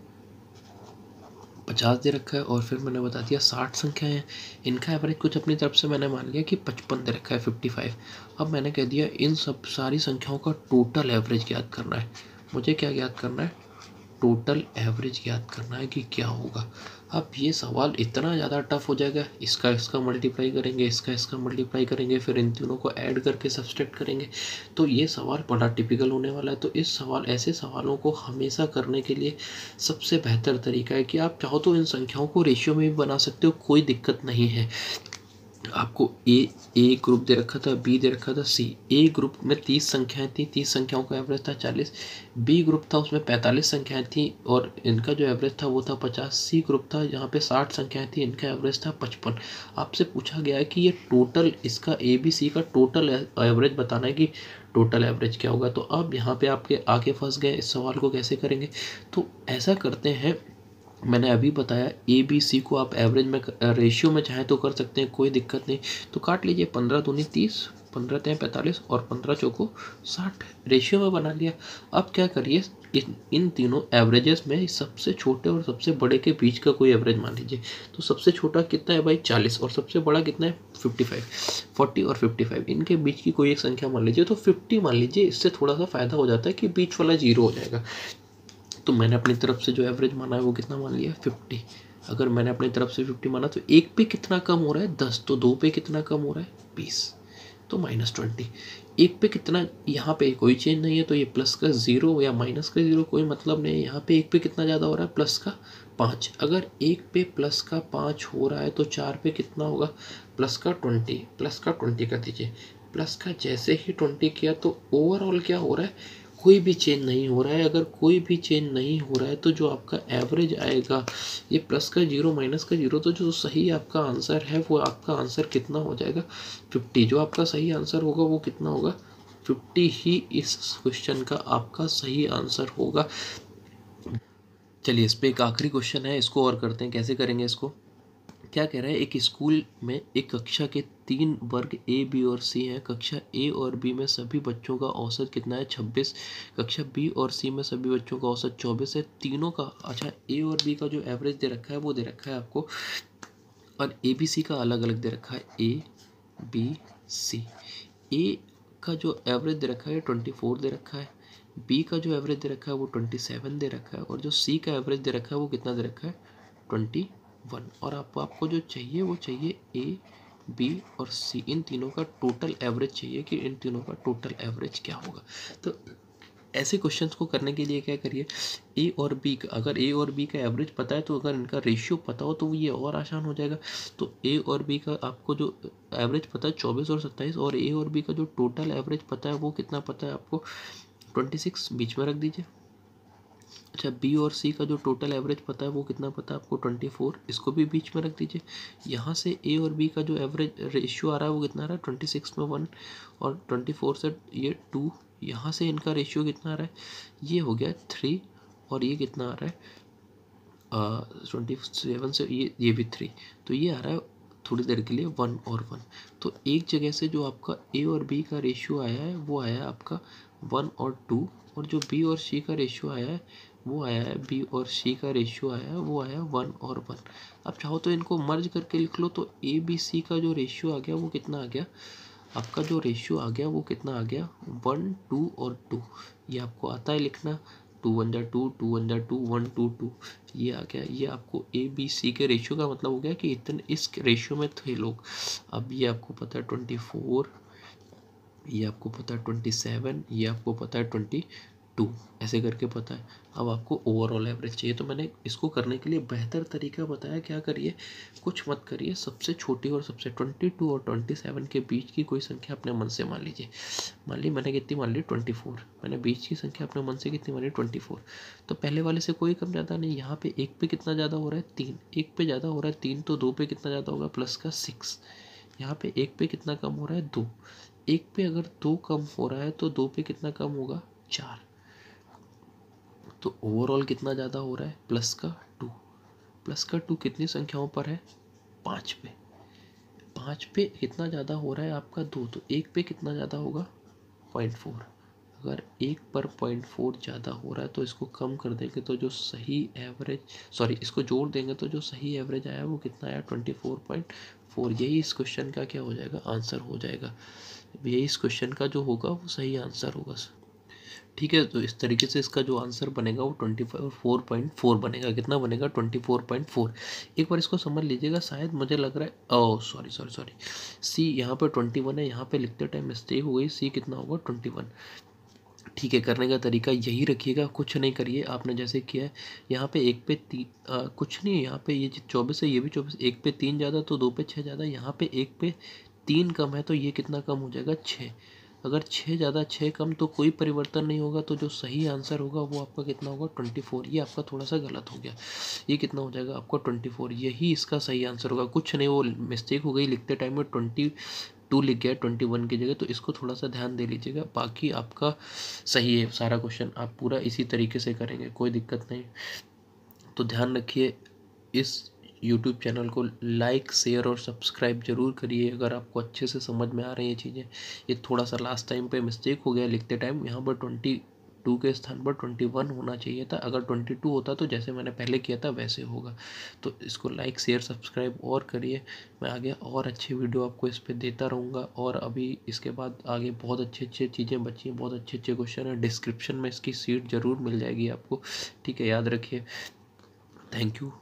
50 दे रखा है। और फिर मैंने बता दिया 60 संख्याएं हैं, इनका एवरेज कुछ अपनी तरफ से मैंने मान लिया कि 55 दे रखा है 55। अब मैंने कह दिया इन सब सारी संख्याओं का टोटल एवरेज ज्ञात करना है। मुझे क्या ज्ञात करना है, टोटल एवरेज ज्ञात करना है कि क्या होगा। अब ये सवाल इतना ज़्यादा टफ हो जाएगा, इसका मल्टीप्लाई करेंगे, इसका मल्टीप्लाई करेंगे, फिर इन तीनों को ऐड करके सब्सट्रैक्ट करेंगे, तो ये सवाल बड़ा टिपिकल होने वाला है। तो ऐसे सवालों को हमेशा करने के लिए सबसे बेहतर तरीका है कि आप चाहो तो इन संख्याओं को रेशियो में भी बना सकते हो, कोई दिक्कत नहीं है। आपको ए ग्रुप दे रखा था, बी दे रखा था, सी। ए ग्रुप में 30 संख्याएं थी, 30 संख्याओं का एवरेज था 40। बी ग्रुप था उसमें 45 संख्याएं थी और इनका जो एवरेज था वो था 50। सी ग्रुप था जहाँ पे 60 संख्याएं थी, इनका एवरेज था 55। आपसे पूछा गया है कि ये टोटल इसका ए बी सी का टोटल एवरेज बताना है कि टोटल एवरेज क्या होगा। तो अब यहाँ पे आपके आगे फंस गए, इस सवाल को कैसे करेंगे। तो ऐसा करते हैं, मैंने अभी बताया ए बी सी को आप एवरेज में रेशियो में चाहे तो कर सकते हैं, कोई दिक्कत नहीं। तो काट लीजिए, 15 दूनी 30, 15 तें 45 और 15 चौको 60, रेशियो में बना लिया। अब क्या करिए, इन तीनों एवरेजेस में सबसे छोटे और सबसे बड़े के बीच का कोई एवरेज मान लीजिए। तो सबसे छोटा कितना है भाई 40, और सबसे बड़ा कितना है 55, 40 और 55, इनके बीच की कोई एक संख्या मान लीजिए। तो 50 मान लीजिए, इससे थोड़ा सा फायदा हो जाता है कि बीच वाला 0 हो जाएगा। तो मैंने अपनी तरफ से जो एवरेज माना है वो कितना मान लिया 50। अगर मैंने अपनी तरफ से 50 माना तो एक पे कितना कम हो रहा है 10, तो दो पे कितना कम हो रहा है 20, तो -20। एक पे कितना, यहाँ पे कोई चेंज नहीं है तो ये प्लस का 0 या माइनस का 0 कोई मतलब नहीं है। यहाँ पे एक पे कितना ज़्यादा हो रहा है प्लस का 5। अगर एक पे प्लस का 5 हो रहा है तो 4 पे कितना होगा प्लस का 20, प्लस का 20 कर दीजिए। प्लस का जैसे ही 20 किया तो ओवरऑल क्या हो रहा है, कोई भी चेंज नहीं हो रहा है। अगर कोई भी चेंज नहीं हो रहा है तो जो आपका एवरेज आएगा ये प्लस का 0 माइनस का 0, तो जो सही आपका आंसर है वो आपका आंसर कितना हो जाएगा 50। जो आपका सही आंसर होगा वो कितना होगा 50 ही इस क्वेश्चन का आपका सही आंसर होगा। चलिए इस पे एक आखिरी क्वेश्चन है, इसको और करते हैं। कैसे करेंगे इसको, क्या कह रहा है, एक स्कूल में एक कक्षा के 3 वर्ग ए बी और सी हैं। कक्षा ए और बी में सभी बच्चों का औसत कितना है 26। कक्षा बी और सी में सभी बच्चों का औसत 24 है। तीनों का, अच्छा ए और बी का जो एवरेज दे रखा है वो दे रखा है आपको, और ए बी सी का अलग अलग दे रखा है ए बी सी। ए का जो एवरेज दे रखा है 24 दे रखा है, बी का जो एवरेज दे रखा है वो 27 दे रखा है, और जो सी का एवरेज दे रखा है वो कितना दे रखा है 21। और आपको जो चाहिए वो चाहिए ए बी और सी, इन तीनों का टोटल एवरेज चाहिए कि इन तीनों का टोटल एवरेज क्या होगा। तो ऐसे क्वेश्चंस को करने के लिए क्या करिए, ए और बी का, अगर ए और बी का एवरेज पता है तो अगर इनका रेशियो पता हो तो ये और आसान हो जाएगा। तो ए और बी का आपको जो एवरेज पता है 24 और 27, और ए और बी का जो टोटल एवरेज पता है वो कितना पता है आपको 26, बीच में रख दीजिए। अच्छा बी और सी का जो टोटल एवरेज पता है वो कितना पता है आपको 24, इसको भी बीच में रख दीजिए। यहाँ से ए और बी का जो एवरेज रेशियो आ रहा है वो कितना आ रहा है 26 में 1, और 24 से ये 2, यहाँ से इनका रेशियो कितना आ रहा है ये हो गया 3, और ये कितना आ रहा है 27 से ये भी 3, तो ये आ रहा है थोड़ी देर के लिए 1 और 1। तो एक जगह से जो आपका ए और बी का रेशियो आया है वो आया है आपका 1 और 2, और जो बी और सी का रेशियो आया है वो आया है, बी और सी का रेशियो आया है वो आया 1 और 1। आप चाहो तो इनको मर्ज करके लिख लो, तो ए बी सी का जो रेशियो आ गया वो कितना आ गया, आपका जो रेशियो आ गया वो कितना आ गया 1 2 और 2। ये आपको आता है लिखना, 2 1 जा 2, 2 1 जा 2, 1 2 2, ये आ गया। ये आपको ए बी सी के रेशियो का मतलब हो गया कि इतने इस रेशियो में थे लोग। अब ये आपको पता है 24, ये आपको पता है 27, ये आपको पता है 22, ऐसे करके पता है। अब आपको ओवरऑल एवरेज चाहिए, तो मैंने इसको करने के लिए बेहतर तरीका बताया। क्या करिए, कुछ मत करिए, सबसे छोटी और सबसे 22 और 27 के बीच की कोई संख्या अपने मन से मान लीजिए। मान ली मैंने कितनी मान ली 24, मैंने बीच की संख्या अपने मन से कितनी मान ली 24। तो पहले वाले से कोई कम ज़्यादा नहीं। यहाँ पे एक पे कितना ज़्यादा हो रहा है 3, एक पे ज़्यादा हो रहा है 3, तो दो पे कितना ज़्यादा होगा प्लस का 6। यहाँ पे एक पे कितना कम हो रहा है 2, एक पे अगर 2 कम हो रहा है तो दो पे कितना कम होगा 4। तो ओवरऑल कितना ज़्यादा हो रहा है प्लस का 2, प्लस का 2 कितनी संख्याओं पर है 5 पे, 5 पे कितना ज़्यादा हो रहा है आपका 2, तो एक पे कितना ज़्यादा होगा 0.4। अगर एक पर 0.4 ज़्यादा हो रहा है तो इसको कम कर देंगे तो जो सही एवरेज, सॉरी इसको जोड़ देंगे तो जो सही एवरेज आया वो कितना आया 24.4। यही इस क्वेश्चन का क्या हो जाएगा आंसर हो जाएगा। यही इस क्वेश्चन का जो होगा वो सही आंसर होगा। ठीक है, तो इस तरीके से इसका जो आंसर बनेगा वो 24.4 बनेगा। कितना बनेगा 24.4। एक बार इसको समझ लीजिएगा, शायद मुझे लग रहा है ओह सॉरी सी यहाँ पे 21 है, यहाँ पे लिखते टाइम मिस्टेक हो गई, सी कितना होगा 21। ठीक है, करने का तरीका यही रखिएगा, कुछ नहीं करिए आपने जैसे किया है। यहाँ पे एक पे कुछ नहीं, यहाँ पे ये 24 है ये भी 24, एक पे 3 ज़्यादा तो दो पे 6 ज़्यादा, यहाँ पे एक पे 3 कम है तो ये कितना कम हो जाएगा 6। अगर 6 ज़्यादा 6 कम तो कोई परिवर्तन नहीं होगा, तो जो सही आंसर होगा वो आपका कितना होगा 24। ये आपका थोड़ा सा गलत हो गया, ये कितना हो जाएगा आपका 24, यही इसका सही आंसर होगा। कुछ नहीं, वो मिस्टेक हो गई लिखते टाइम में 2 लिख गया 21 की जगह, तो इसको थोड़ा सा ध्यान दे लीजिएगा। बाकी आपका सही है सारा क्वेश्चन, आप पूरा इसी तरीके से करेंगे, कोई दिक्कत नहीं। तो ध्यान रखिए, इस YouTube चैनल को लाइक शेयर और सब्सक्राइब जरूर करिए अगर आपको अच्छे से समझ में आ रही हैं चीज़ें। ये थोड़ा सा लास्ट टाइम पे मिस्टेक हो गया लिखते टाइम, यहाँ पर 22 के स्थान पर 21 होना चाहिए था। अगर 22 होता तो जैसे मैंने पहले किया था वैसे होगा। तो इसको लाइक शेयर सब्सक्राइब और करिए। मैं आगे और अच्छे वीडियो आपको इस पर देता रहूँगा। और अभी इसके बाद आगे बहुत अच्छे अच्छे चीज़ें बची हैं, बहुत अच्छे अच्छे क्वेश्चन हैं। डिस्क्रिप्शन में इसकी सीट ज़रूर मिल जाएगी आपको, ठीक है, याद रखिए। Thank you.